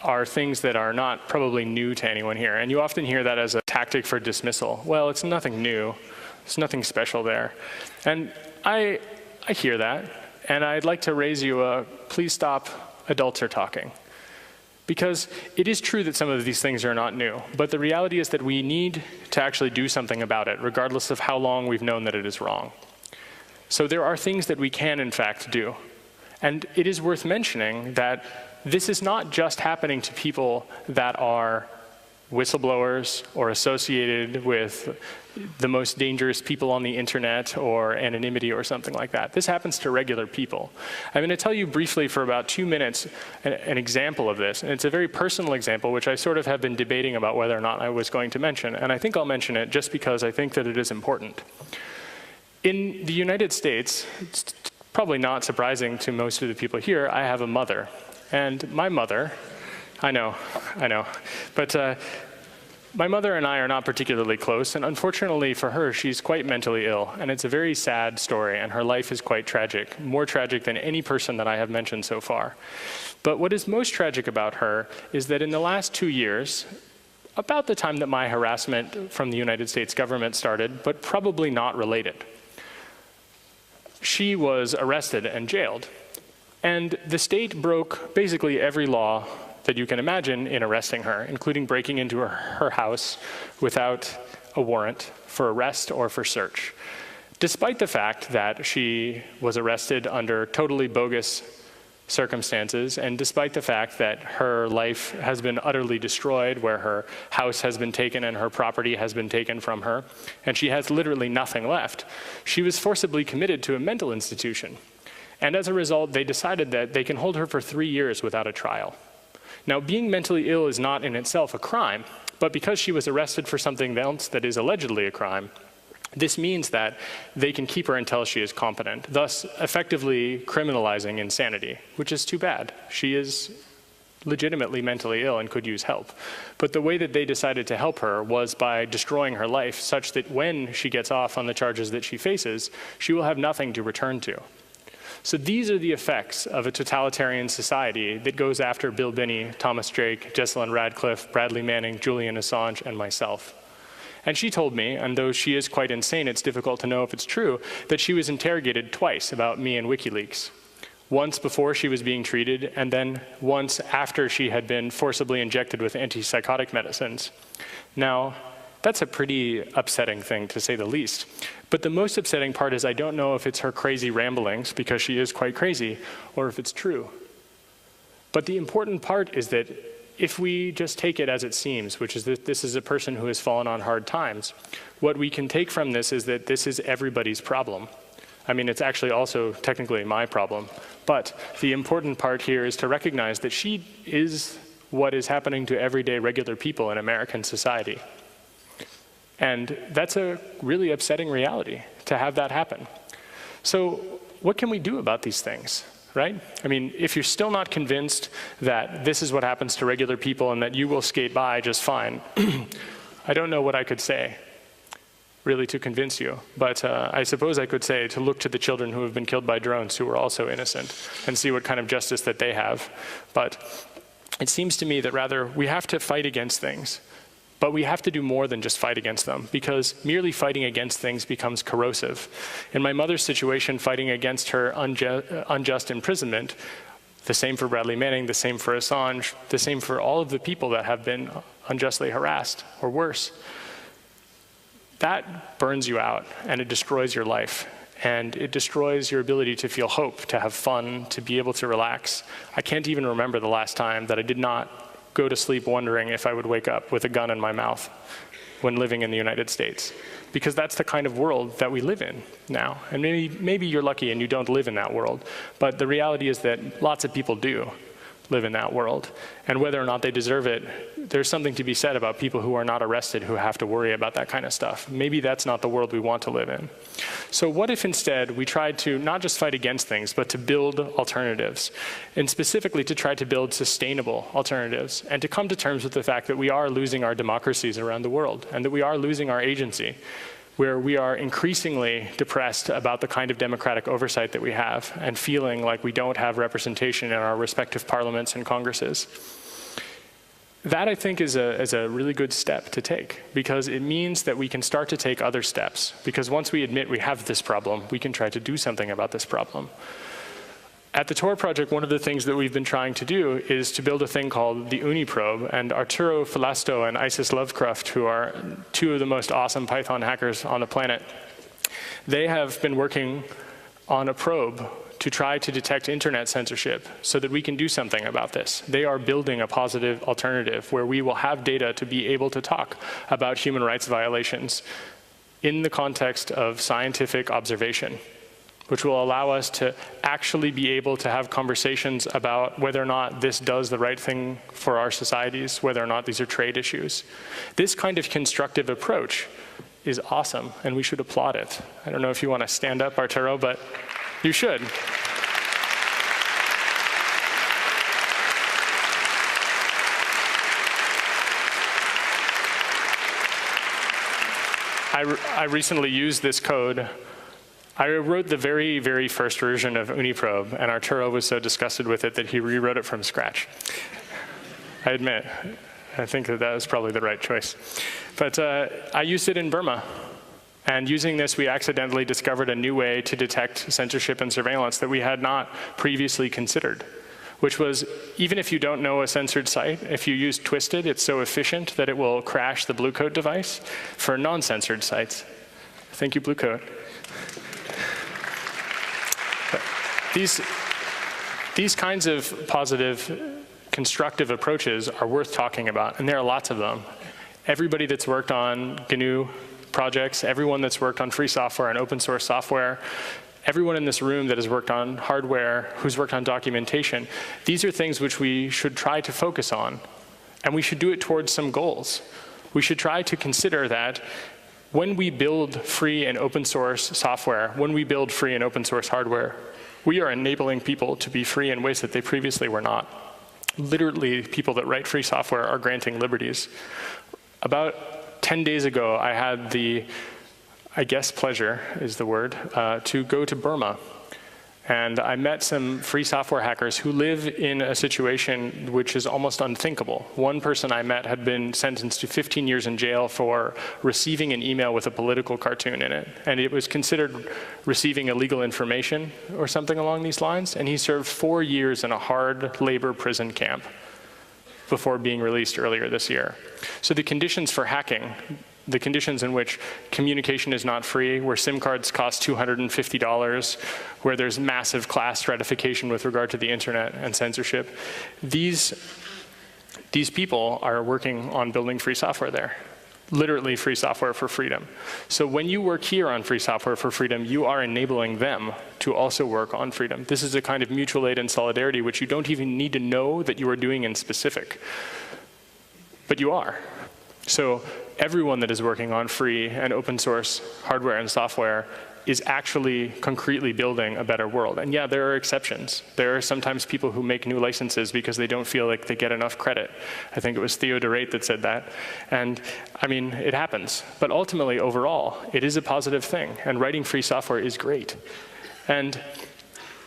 are things that are not probably new to anyone here. And you often hear that as a tactic for dismissal. Well, it's nothing new. There's nothing special there. And I hear that. And I'd like to raise you a please stop, adults are talking. Because it is true that some of these things are not new. But the reality is that we need to actually do something about it, regardless of how long we've known that it is wrong. So there are things that we can, in fact, do. And it is worth mentioning that this is not just happening to people that are whistleblowers or associated with the most dangerous people on the internet or anonymity or something like that. This happens to regular people. I'm going to tell you briefly for about 2 minutes an example of this. And it's a very personal example, which I sort of have been debating about whether or not I was going to mention. And I think I'll mention it just because I think that it is important. In the United States, it's probably not surprising to most of the people here, I have a mother. And my mother, I know, but my mother and I are not particularly close, and unfortunately for her, she's quite mentally ill, and it's a very sad story, and her life is quite tragic, more tragic than any person that I have mentioned so far. But what is most tragic about her is that in the last 2 years, about the time that my harassment from the United States government started, but probably not related, she was arrested and jailed. And the state broke basically every law that you can imagine in arresting her, including breaking into her house without a warrant for arrest or for search. Despite the fact that she was arrested under totally bogus circumstances, and despite the fact that her life has been utterly destroyed, where her house has been taken and her property has been taken from her, and she has literally nothing left, she was forcibly committed to a mental institution. And as a result, they decided that they can hold her for 3 years without a trial. Now, being mentally ill is not in itself a crime, but because she was arrested for something else that is allegedly a crime, this means that they can keep her until she is competent, thus effectively criminalizing insanity, which is too bad. She is legitimately mentally ill and could use help. But the way that they decided to help her was by destroying her life such that when she gets off on the charges that she faces, she will have nothing to return to. So these are the effects of a totalitarian society that goes after Bill Binney, Thomas Drake, Jessalyn Radcliffe, Bradley Manning, Julian Assange, and myself. And she told me, and though she is quite insane, it's difficult to know if it's true, that she was interrogated twice about me and WikiLeaks. Once before she was being treated, and then once after she had been forcibly injected with antipsychotic medicines. Now, that's a pretty upsetting thing, to say the least. But the most upsetting part is I don't know if it's her crazy ramblings, because she is quite crazy, or if it's true. But the important part is that if we just take it as it seems, which is that this is a person who has fallen on hard times, what we can take from this is that this is everybody's problem. I mean, it's actually also technically my problem. But the important part here is to recognize that she is what is happening to everyday regular people in American society. And that's a really upsetting reality, to have that happen. So what can we do about these things, right? I mean, if you're still not convinced that this is what happens to regular people and that you will skate by just fine, I don't know what I could say, really, to convince you. But I suppose I could say to look to the children who have been killed by drones who were also innocent and see what kind of justice that they have. But it seems to me that rather we have to fight against things. But we have to do more than just fight against them, because merely fighting against things becomes corrosive. In my mother's situation, fighting against her unjust imprisonment, the same for Bradley Manning, the same for Assange, the same for all of the people that have been unjustly harassed, or worse, that burns you out, and it destroys your life. And it destroys your ability to feel hope, to have fun, to be able to relax. I can't even remember the last time that I did not go to sleep wondering if I would wake up with a gun in my mouth when living in the United States. Because that's the kind of world that we live in now. And maybe you're lucky and you don't live in that world. But the reality is that lots of people do live in that world. And whether or not they deserve it, there's something to be said about people who are not arrested who have to worry about that kind of stuff. Maybe that's not the world we want to live in. So what if instead we tried to not just fight against things, but to build alternatives, and specifically to try to build sustainable alternatives, and to come to terms with the fact that we are losing our democracies around the world, and that we are losing our agency, where we are increasingly depressed about the kind of democratic oversight that we have, and feeling like we don't have representation in our respective parliaments and congresses. That, I think, is a really good step to take, because it means that we can start to take other steps. Because once we admit we have this problem, we can try to do something about this problem. At the Tor project, one of the things that we've been trying to do is to build a thing called the Uniprobe. And Arturo Falasto and Isis Lovecraft, who are two of the most awesome Python hackers on the planet, they have been working on a probe to try to detect internet censorship so that we can do something about this. They are building a positive alternative where we will have data to be able to talk about human rights violations in the context of scientific observation, which will allow us to actually be able to have conversations about whether or not this does the right thing for our societies, whether or not these are trade issues. This kind of constructive approach is awesome, and we should applaud it. I don't know if you want to stand up, Arturo, but you should. I recently used this code. I wrote the very, very first version of Uniprobe, and Arturo was so disgusted with it that he rewrote it from scratch. I admit, I think that was probably the right choice. But I used it in Burma. And using this, we accidentally discovered a new way to detect censorship and surveillance that we had not previously considered, which was, even if you don't know a censored site, if you use Twisted, it's so efficient that it will crash the Blue Coat device for non-censored sites. Thank you, Blue Coat. These kinds of positive, constructive approaches are worth talking about, and there are lots of them. Everybody that's worked on GNU projects, everyone that's worked on free software and open source software, everyone in this room that has worked on hardware, who's worked on documentation, these are things which we should try to focus on, and we should do it towards some goals. We should try to consider that when we build free and open source software, when we build free and open source hardware, we are enabling people to be free in ways that they previously were not. Literally, people that write free software are granting liberties. About 10 days ago, I had the, I guess pleasure is the word, to go to Burma. And I met some free software hackers who live in a situation which is almost unthinkable. One person I met had been sentenced to 15 years in jail for receiving an email with a political cartoon in it. And it was considered receiving illegal information or something along these lines. And he served 4 years in a hard labor prison camp before being released earlier this year. So the conditions for hacking, the conditions in which communication is not free, where SIM cards cost $250, where there's massive class stratification with regard to the internet and censorship, these people are working on building free software there. Literally free software for freedom. So when you work here on free software for freedom, you are enabling them to also work on freedom. This is a kind of mutual aid and solidarity which you don't even need to know that you are doing in specific. But you are. So everyone that is working on free and open source hardware and software is actually concretely building a better world. And yeah, there are exceptions. There are sometimes people who make new licenses because they don't feel like they get enough credit. I think it was Theo de Rate that said that. And I mean, it happens. But ultimately, overall, it is a positive thing. And writing free software is great. And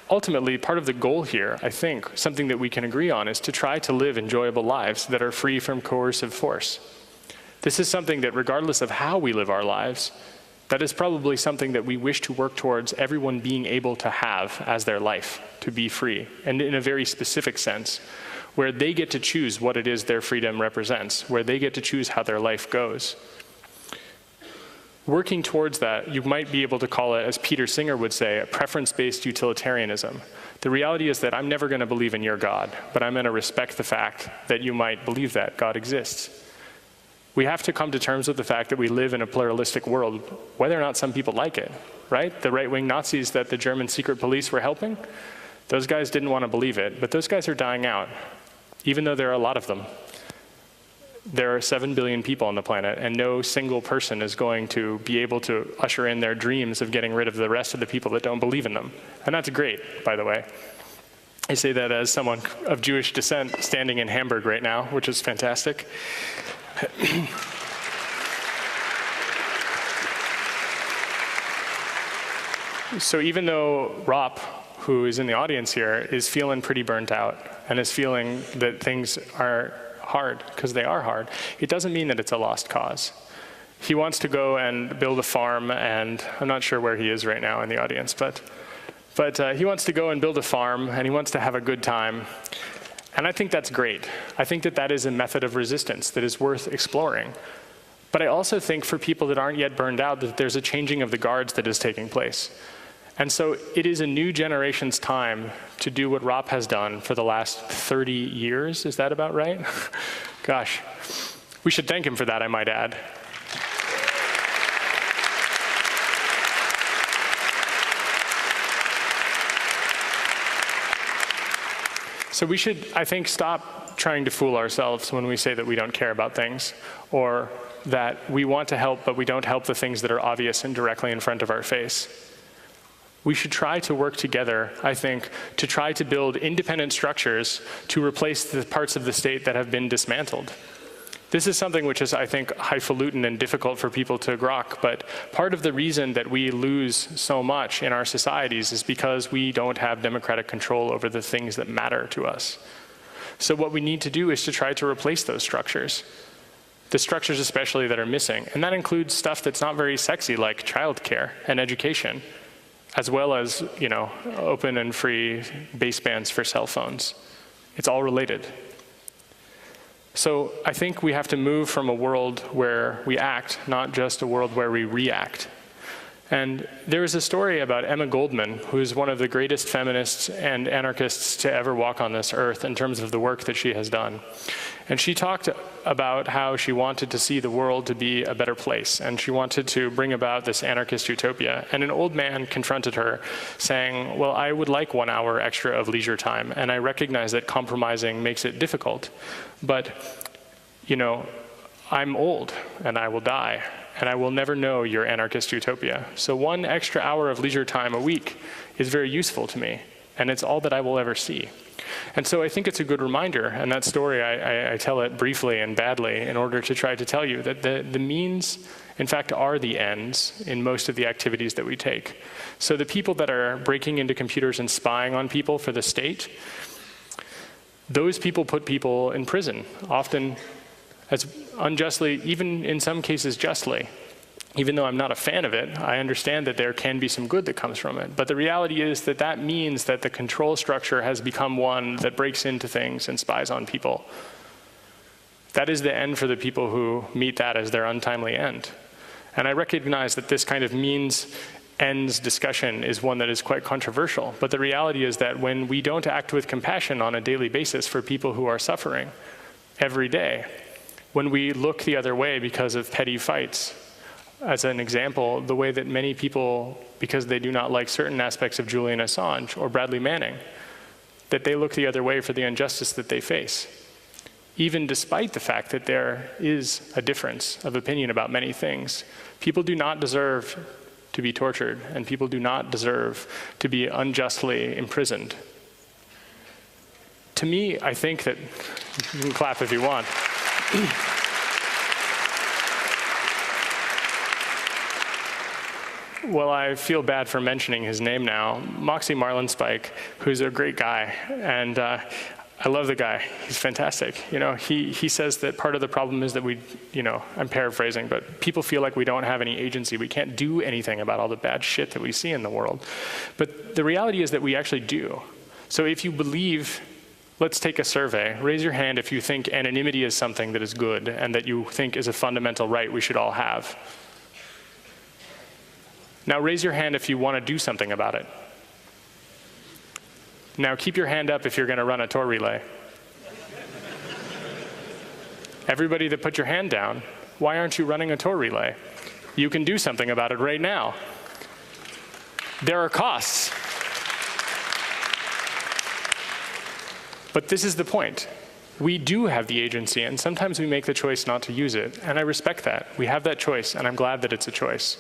ultimately, part of the goal here, I think, something that we can agree on, is to try to live enjoyable lives that are free from coercive force. This is something that, regardless of how we live our lives, that is probably something that we wish to work towards everyone being able to have as their life, to be free, and in a very specific sense, where they get to choose what it is their freedom represents, where they get to choose how their life goes. Working towards that, you might be able to call it, as Peter Singer would say, a preference-based utilitarianism. The reality is that I'm never going to believe in your God, but I'm going to respect the fact that you might believe that God exists. We have to come to terms with the fact that we live in a pluralistic world, whether or not some people like it, right? The right-wing Nazis that the German secret police were helping, those guys didn't want to believe it, but those guys are dying out, even though there are a lot of them. There are 7 billion people on the planet, and no single person is going to be able to usher in their dreams of getting rid of the rest of the people that don't believe in them. And that's great, by the way. I say that as someone of Jewish descent standing in Hamburg right now, which is fantastic. So even though Rop, who is in the audience here, is feeling pretty burnt out and is feeling that things are hard, because they are hard, it doesn't mean that it's a lost cause. He wants to go and build a farm, and I'm not sure where he is right now in the audience, but he wants to go and build a farm, and he wants to have a good time. And I think that's great. I think that that is a method of resistance that is worth exploring. But I also think for people that aren't yet burned out, that there's a changing of the guards that is taking place. And so it is a new generation's time to do what ROP has done for the last 30 years. Is that about right? Gosh, we should thank him for that, I might add. So we should, I think, stop trying to fool ourselves when we say that we don't care about things, or that we want to help, but we don't help the things that are obvious and directly in front of our face. We should try to work together, I think, to try to build independent structures to replace the parts of the state that have been dismantled. This is something which is, I think, highfalutin and difficult for people to grok, but part of the reason that we lose so much in our societies is because we don't have democratic control over the things that matter to us. So what we need to do is to try to replace those structures. The structures especially that are missing. And that includes stuff that's not very sexy, like childcare and education, as well as, open and free basebands for cell phones. It's all related. So I think we have to move from a world where we act, not just a world where we react. And there is a story about Emma Goldman, who is one of the greatest feminists and anarchists to ever walk on this earth in terms of the work that she has done. And she talked about how she wanted to see the world to be a better place, and she wanted to bring about this anarchist utopia. And an old man confronted her, saying, well, I would like 1 hour extra of leisure time, and I recognize that compromising makes it difficult. But, I'm old, and I will die, and I will never know your anarchist utopia. So 1 extra hour of leisure time a week is very useful to me, and it's all that I will ever see. And so I think it's a good reminder, and that story, I tell it briefly and badly in order to try to tell you that the means, in fact, are the ends in most of the activities that we take. So the people that are breaking into computers and spying on people for the state, those people put people in prison, often as unjustly, even in some cases justly. Even though I'm not a fan of it, I understand that there can be some good that comes from it. But the reality is that that means that the control structure has become one that breaks into things and spies on people. That is the end for the people who meet that as their untimely end. And I recognize that this kind of means-ends discussion is one that is quite controversial. But the reality is that when we don't act with compassion on a daily basis for people who are suffering every day, when we look the other way because of petty fights, as an example, the way that many people, because they do not like certain aspects of Julian Assange or Bradley Manning, that they look the other way for the injustice that they face, even despite the fact that there is a difference of opinion about many things. People do not deserve to be tortured, and people do not deserve to be unjustly imprisoned. To me, I think that, you can clap if you want. Well, I feel bad for mentioning his name now. Moxie Marlinspike, who's a great guy, and I love the guy. He's fantastic. He says that part of the problem is that we, I'm paraphrasing, but people feel like we don't have any agency. We can't do anything about all the bad shit that we see in the world. But the reality is that we actually do. So if you believe, let's take a survey. Raise your hand if you think anonymity is something that is good and that you think is a fundamental right we should all have. Now raise your hand if you want to do something about it. Now keep your hand up if you're going to run a tour relay. Everybody that put your hand down, why aren't you running a tour relay? You can do something about it right now. There are costs. But this is the point. We do have the agency, and sometimes we make the choice not to use it, and I respect that. We have that choice, and I'm glad that it's a choice.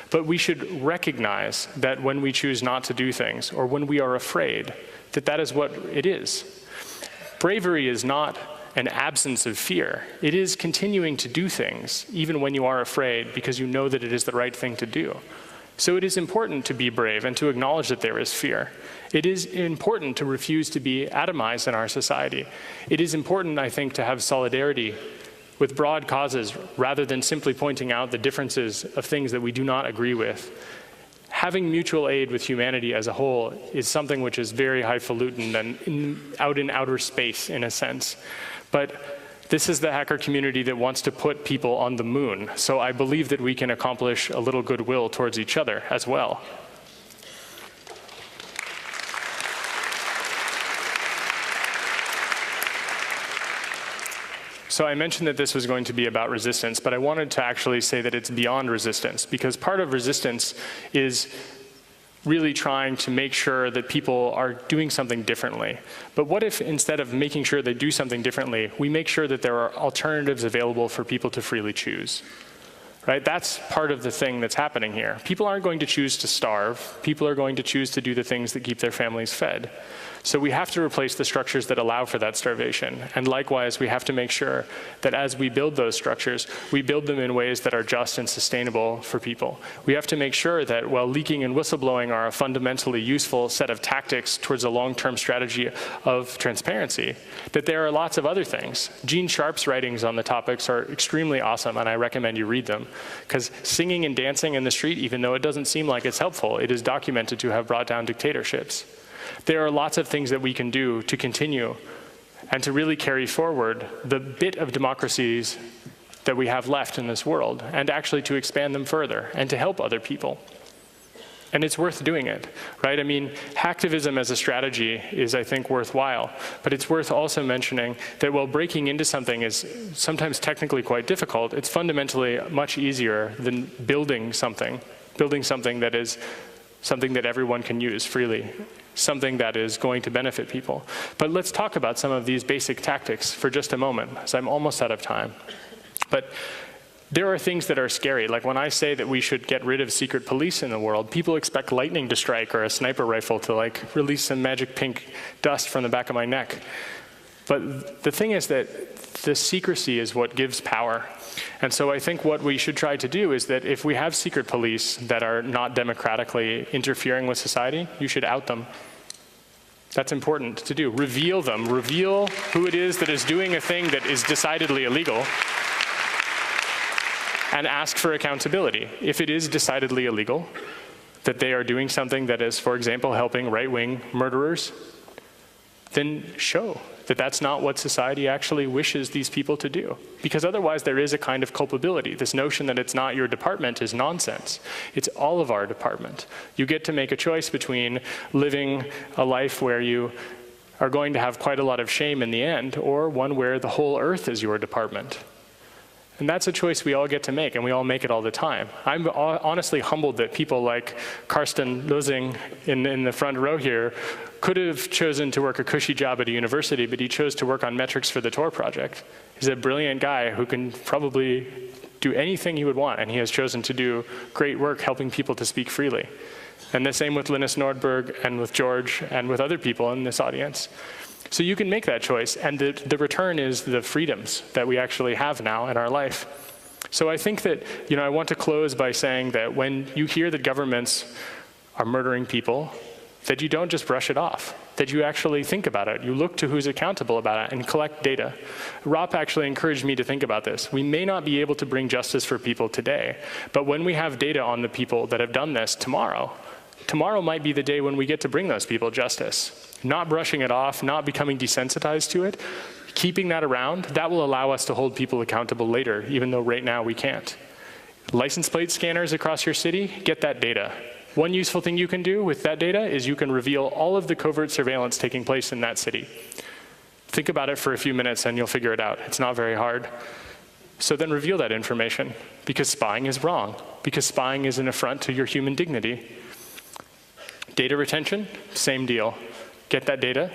But we should recognize that when we choose not to do things, or when we are afraid, that that is what it is. Bravery is not an absence of fear. It is continuing to do things, even when you are afraid, because you know that it is the right thing to do. So it is important to be brave and to acknowledge that there is fear. It is important to refuse to be atomized in our society. It is important, I think, to have solidarity with broad causes rather than simply pointing out the differences of things that we do not agree with. Having mutual aid with humanity as a whole is something which is very highfalutin and out in outer space, in a sense. But this is the hacker community that wants to put people on the moon, so I believe that we can accomplish a little goodwill towards each other as well. So I mentioned that this was going to be about resistance, but I wanted to actually say that it's beyond resistance, because part of resistance is really trying to make sure that people are doing something differently. But what if instead of making sure they do something differently, we make sure that there are alternatives available for people to freely choose? Right? That's part of the thing that's happening here. People aren't going to choose to starve. People are going to choose to do the things that keep their families fed. So we have to replace the structures that allow for that starvation. And likewise, we have to make sure that as we build those structures, we build them in ways that are just and sustainable for people. We have to make sure that while leaking and whistleblowing are a fundamentally useful set of tactics towards a long-term strategy of transparency, that there are lots of other things. Gene Sharp's writings on the topics are extremely awesome, and I recommend you read them. Because singing and dancing in the street, even though it doesn't seem like it's helpful, it is documented to have brought down dictatorships. There are lots of things that we can do to continue and to really carry forward the bit of democracies that we have left in this world, and actually to expand them further and to help other people. And it's worth doing it, right? I mean, hacktivism as a strategy is, I think, worthwhile, but it's worth also mentioning that while breaking into something is sometimes technically quite difficult, it's fundamentally much easier than building something that is something that everyone can use freely, something that is going to benefit people. But let's talk about some of these basic tactics for just a moment, because I'm almost out of time. But there are things that are scary. Like when I say that we should get rid of secret police in the world, people expect lightning to strike or a sniper rifle to like release some magic pink dust from the back of my neck. But the thing is that the secrecy is what gives power. And so I think what we should try to do is that if we have secret police that are not democratically interfering with society, you should out them. That's important to do. Reveal them. Reveal who it is that is doing a thing that is decidedly illegal, and ask for accountability. If it is decidedly illegal, that they are doing something that is, for example, helping right-wing murderers, then show that that's not what society actually wishes these people to do. Because otherwise there is a kind of culpability. This notion that it's not your department is nonsense. It's all of our department. You get to make a choice between living a life where you are going to have quite a lot of shame in the end, or one where the whole earth is your department. And that's a choice we all get to make, and we all make it all the time. I'm honestly humbled that people like Karsten Losing in the front row here could have chosen to work a cushy job at a university, but he chose to work on metrics for the Tor project. He's a brilliant guy who can probably do anything he would want, and he has chosen to do great work helping people to speak freely. And the same with Linus Nordberg and with George and with other people in this audience. So you can make that choice, and the return is the freedoms that we actually have now in our life. So I think that, I want to close by saying that when you hear that governments are murdering people, that you don't just brush it off, that you actually think about it. You look to who's accountable about it and collect data. Rop actually encouraged me to think about this. We may not be able to bring justice for people today, but when we have data on the people that have done this tomorrow might be the day when we get to bring those people justice. Not brushing it off, not becoming desensitized to it, keeping that around, that will allow us to hold people accountable later, even though right now we can't. License plate scanners across your city, get that data. One useful thing you can do with that data is you can reveal all of the covert surveillance taking place in that city. Think about it for a few minutes and you'll figure it out. It's not very hard. So then reveal that information, because spying is wrong, because spying is an affront to your human dignity. Data retention, same deal. Get that data,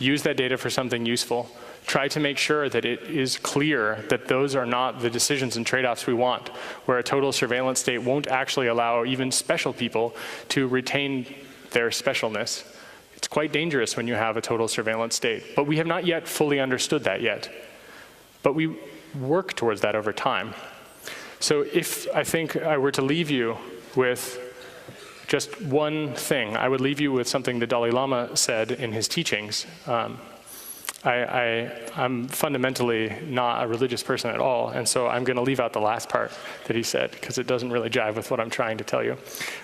use that data for something useful. Try to make sure that it is clear that those are not the decisions and trade-offs we want, where a total surveillance state won't actually allow even special people to retain their specialness. It's quite dangerous when you have a total surveillance state, but we have not yet fully understood that yet. But we work towards that over time. So if I think I were to leave you with just one thing, I would leave you with something the Dalai Lama said in his teachings. I'm fundamentally not a religious person at all, and so I'm going to leave out the last part that he said, because it doesn't really jive with what I'm trying to tell you.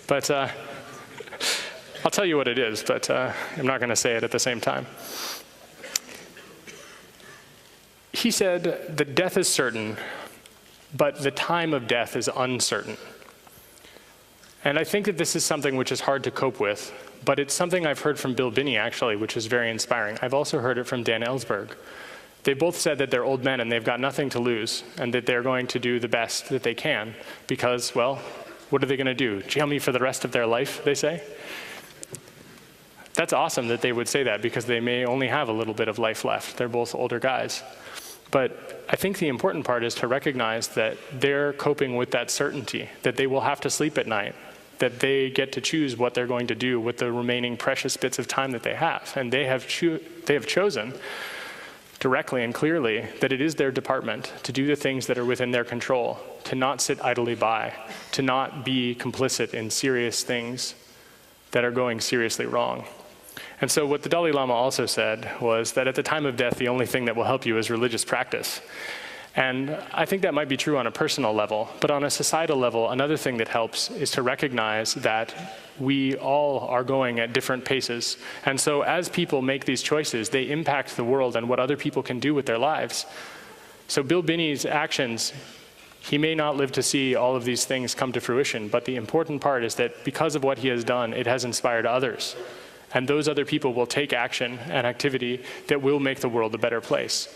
But I'll tell you what it is, but I'm not going to say it at the same time. He said that death is certain, but the time of death is uncertain. And I think that this is something which is hard to cope with, but it's something I've heard from Bill Binney, actually, which is very inspiring. I've also heard it from Dan Ellsberg. They both said that they're old men and they've got nothing to lose, and that they're going to do the best that they can because, well, what are they going to do? Jail me for the rest of their life, they say? That's awesome that they would say that because they may only have a little bit of life left. They're both older guys. But I think the important part is to recognize that they're coping with that certainty, that they will have to sleep at night, that they get to choose what they're going to do with the remaining precious bits of time that they have. And they have chosen directly and clearly that it is their department to do the things that are within their control, to not sit idly by, to not be complicit in serious things that are going seriously wrong. And so what the Dalai Lama also said was that at the time of death, the only thing that will help you is religious practice. And I think that might be true on a personal level, but on a societal level, another thing that helps is to recognize that we all are going at different paces. And so as people make these choices, they impact the world and what other people can do with their lives. So Bill Binney's actions, he may not live to see all of these things come to fruition, but the important part is that because of what he has done, it has inspired others. And those other people will take action and activity that will make the world a better place.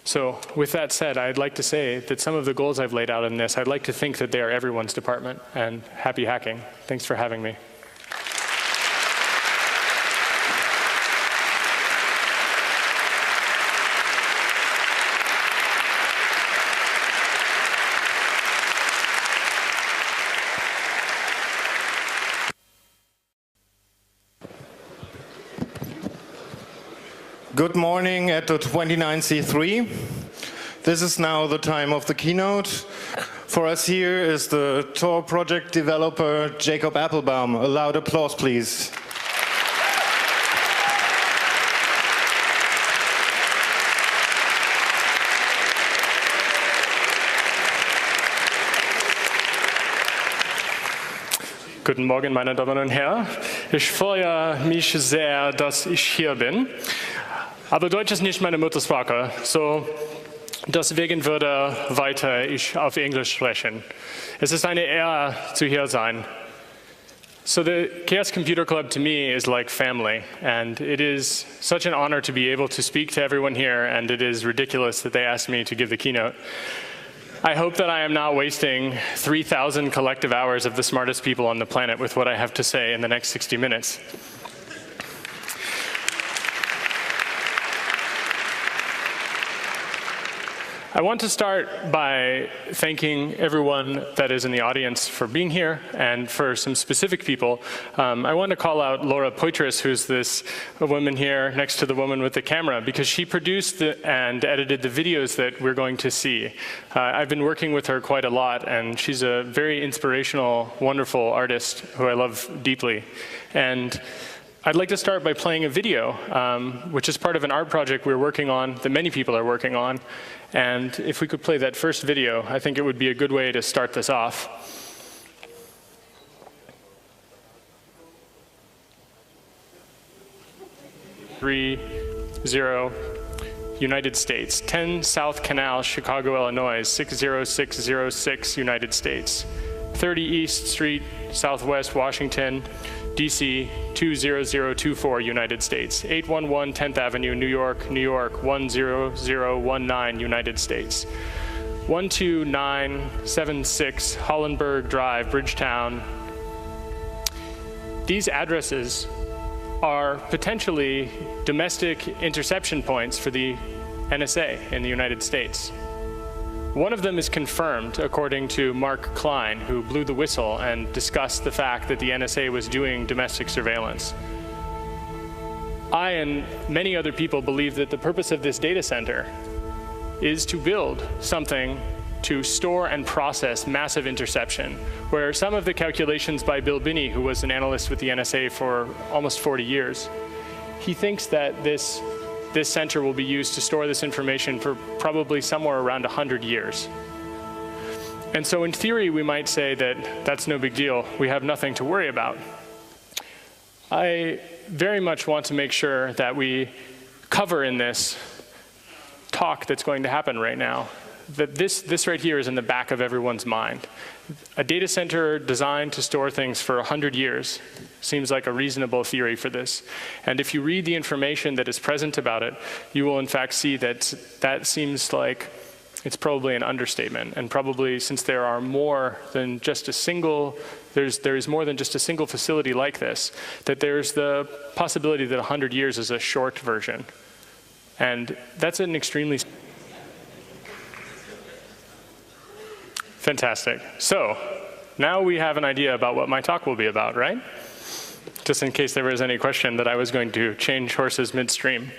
So with that said, I'd like to say that some of the goals I've laid out in this, I'd like to think that they are everyone's department, and happy hacking. Thanks for having me. Good morning at the 29C3. This is now the time of the keynote. For us here is the Tor project developer, Jacob Appelbaum. A loud applause, please. Guten Morgen, meine Damen und Herren. Ich freue mich sehr, dass ich hier bin. Aber Deutsch ist nicht meine Muttersprache, so deswegen würde weiter ich auf Englisch sprechen. Es ist eine Ehre, zu hier sein. So the Chaos Computer Club to me is like family, and it is such an honor to be able to speak to everyone here, and it is ridiculous that they asked me to give the keynote. I hope that I am not wasting 3,000 collective hours of the smartest people on the planet with what I have to say in the next 60 minutes. I want to start by thanking everyone that is in the audience for being here, and for some specific people. I want to call out Laura Poitras, who's this woman here next to the woman with the camera, because she produced and edited the videos that we're going to see. I've been working with her quite a lot, and she's a very inspirational, wonderful artist who I love deeply. And I'd like to start by playing a video, which is part of an art project we're working on, that many people are working on. And if we could play that first video, I think it would be a good way to start this off. 30, United States. 10 South Canal, Chicago, Illinois, 60606, United States. 30 East Street, Southwest Washington, DC 20024, United States. 811 10th Avenue, New York, 10019, United States. 12976 Hollenberg Drive, Bridgetown. These addresses are potentially domestic interception points for the NSA in the United States. One of them is confirmed, according to Mark Klein, who blew the whistle and discussed the fact that the NSA was doing domestic surveillance. I and many other people believe that the purpose of this data center is to build something to store and process massive interception, where some of the calculations by Bill Binney, who was an analyst with the NSA for almost 40 years, he thinks that this center will be used to store this information for probably somewhere around 100 years. And so in theory, we might say that that's no big deal. We have nothing to worry about. I very much want to make sure that we cover in this talk that's going to happen right now that this right here is in the back of everyone's mind. A data center designed to store things for 100 years seems like a reasonable theory for this. And if you read the information that is present about it, you will in fact see that that seems like it's probably an understatement. And probably, since there are more than just a single, there is more than just a single facility like this, that there's the possibility that 100 years is a short version. And that's an extremely fantastic. So now we have an idea about what my talk will be about, right? Just in case there was any question that I was going to change horses midstream.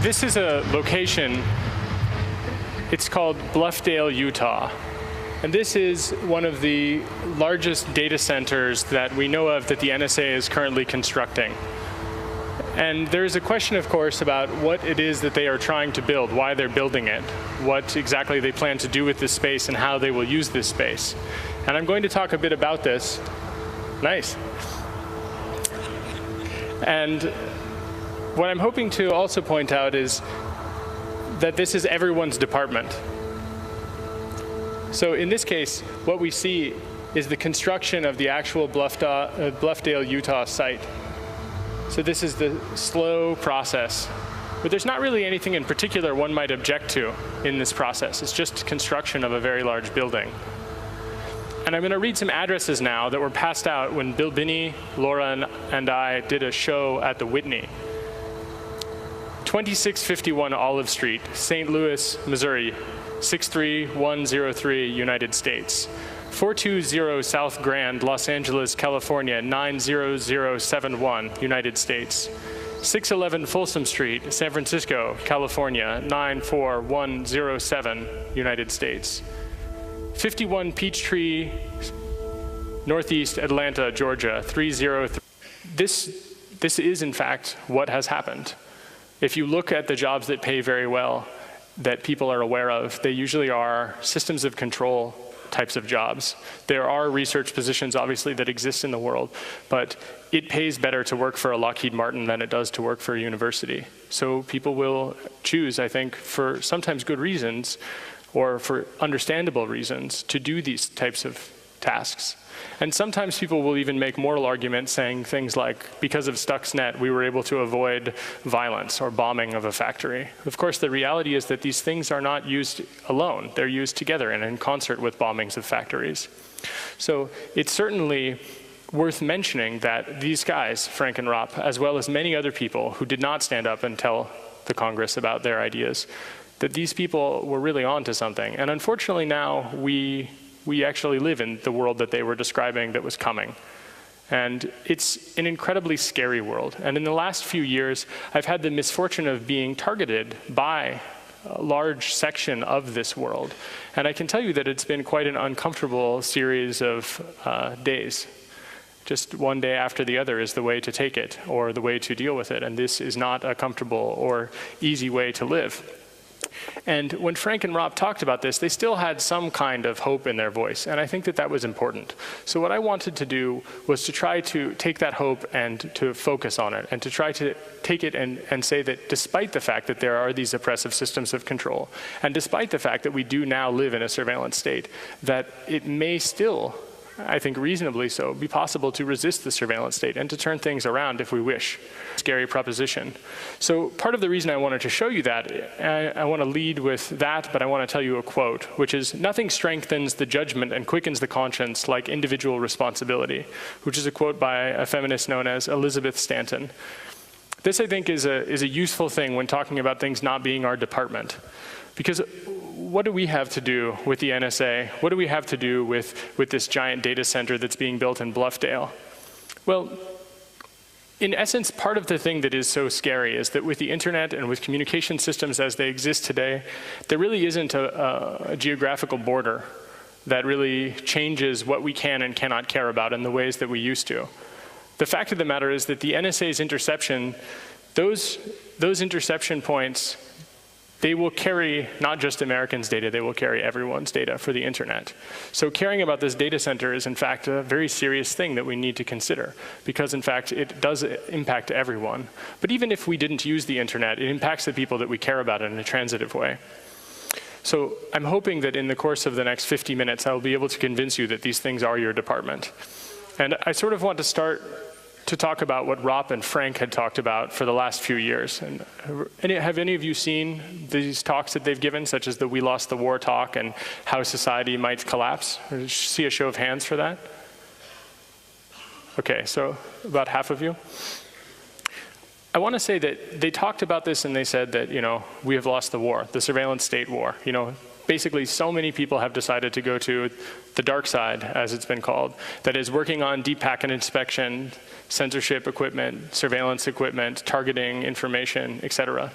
This is a location, it's called Bluffdale, Utah. And this is one of the largest data centers that we know of that the NSA is currently constructing. And there's a question, of course, about what it is that they are trying to build, why they're building it, what exactly they plan to do with this space, and how they will use this space. And I'm going to talk a bit about this. Nice. And what I'm hoping to also point out is that this is everyone's department. So in this case, what we see is the construction of the actual Bluffdale, Utah site. So this is the slow process. But there's not really anything in particular one might object to in this process. It's just construction of a very large building. And I'm going to read some addresses now that were passed out when Bill Binney, Laura, and I did a show at the Whitney. 2651 Olive Street, St. Louis, Missouri, 63103, United States. 420 South Grand, Los Angeles, California, 90071, United States. 611 Folsom Street, San Francisco, California, 94107, United States. 51 Peachtree, Northeast Atlanta, Georgia, 303. This is, in fact, what has happened. If you look at the jobs that pay very well, that people are aware of, they usually are systems of control types of jobs. There are research positions, obviously, that exist in the world, but it pays better to work for a Lockheed Martin than it does to work for a university. So people will choose, I think, for sometimes good reasons, or for understandable reasons, to do these types of tasks. And sometimes people will even make moral arguments saying things like, because of Stuxnet, we were able to avoid violence or bombing of a factory. Of course, the reality is that these things are not used alone. They're used together and in concert with bombings of factories. So it's certainly worth mentioning that these guys, Frank and Ropp, as well as many other people who did not stand up and tell the Congress about their ideas, that these people were really onto something. And unfortunately now, we actually live in the world that they were describing that was coming. And it's an incredibly scary world. And in the last few years, I've had the misfortune of being targeted by a large section of this world. And I can tell you that it's been quite an uncomfortable series of days. Just one day after the other is the way to take it, or the way to deal with it. And this is not a comfortable or easy way to live. And when Frank and Ropp talked about this, they still had some kind of hope in their voice, and I think that that was important. So what I wanted to do was to try to take that hope and to focus on it, and to try to take it and say that despite the fact that there are these oppressive systems of control, and despite the fact that we do now live in a surveillance state, that it may still, I think reasonably so, be possible to resist the surveillance state and to turn things around if we wish. Scary proposition. So part of the reason I wanted to show you that, I want to lead with that, but I want to tell you a quote, which is, "Nothing strengthens the judgment and quickens the conscience like individual responsibility," which is a quote by a feminist known as Elizabeth Stanton. This, I think, is a useful thing when talking about things not being our department. Because what do we have to do with the NSA? What do we have to do with this giant data center that's being built in Bluffdale? Well, in essence, part of the thing that is so scary is that with the internet and with communication systems as they exist today, there really isn't a geographical border that really changes what we can and cannot care about in the ways that we used to. The fact of the matter is that the NSA's interception, those interception points, they will carry not just Americans' data, they will carry everyone's data for the internet. So caring about this data center is in fact a very serious thing that we need to consider, because in fact it does impact everyone. But even if we didn't use the internet, it impacts the people that we care about in a transitive way. So I'm hoping that in the course of the next 50 minutes, I will be able to convince you that these things are your department. And I sort of want to start to talk about what Rob and Frank had talked about for the last few years. And have any of you seen these talks that they've given, such as the We Lost the War talk and how society might collapse? Or see a show of hands for that? Okay, so about half of you. I want to say that they talked about this and they said that, we have lost the war, the surveillance state war. Basically, so many people have decided to go to the dark side, as it's been called, that is working on deep packet inspection, censorship equipment, surveillance equipment, targeting information, et cetera.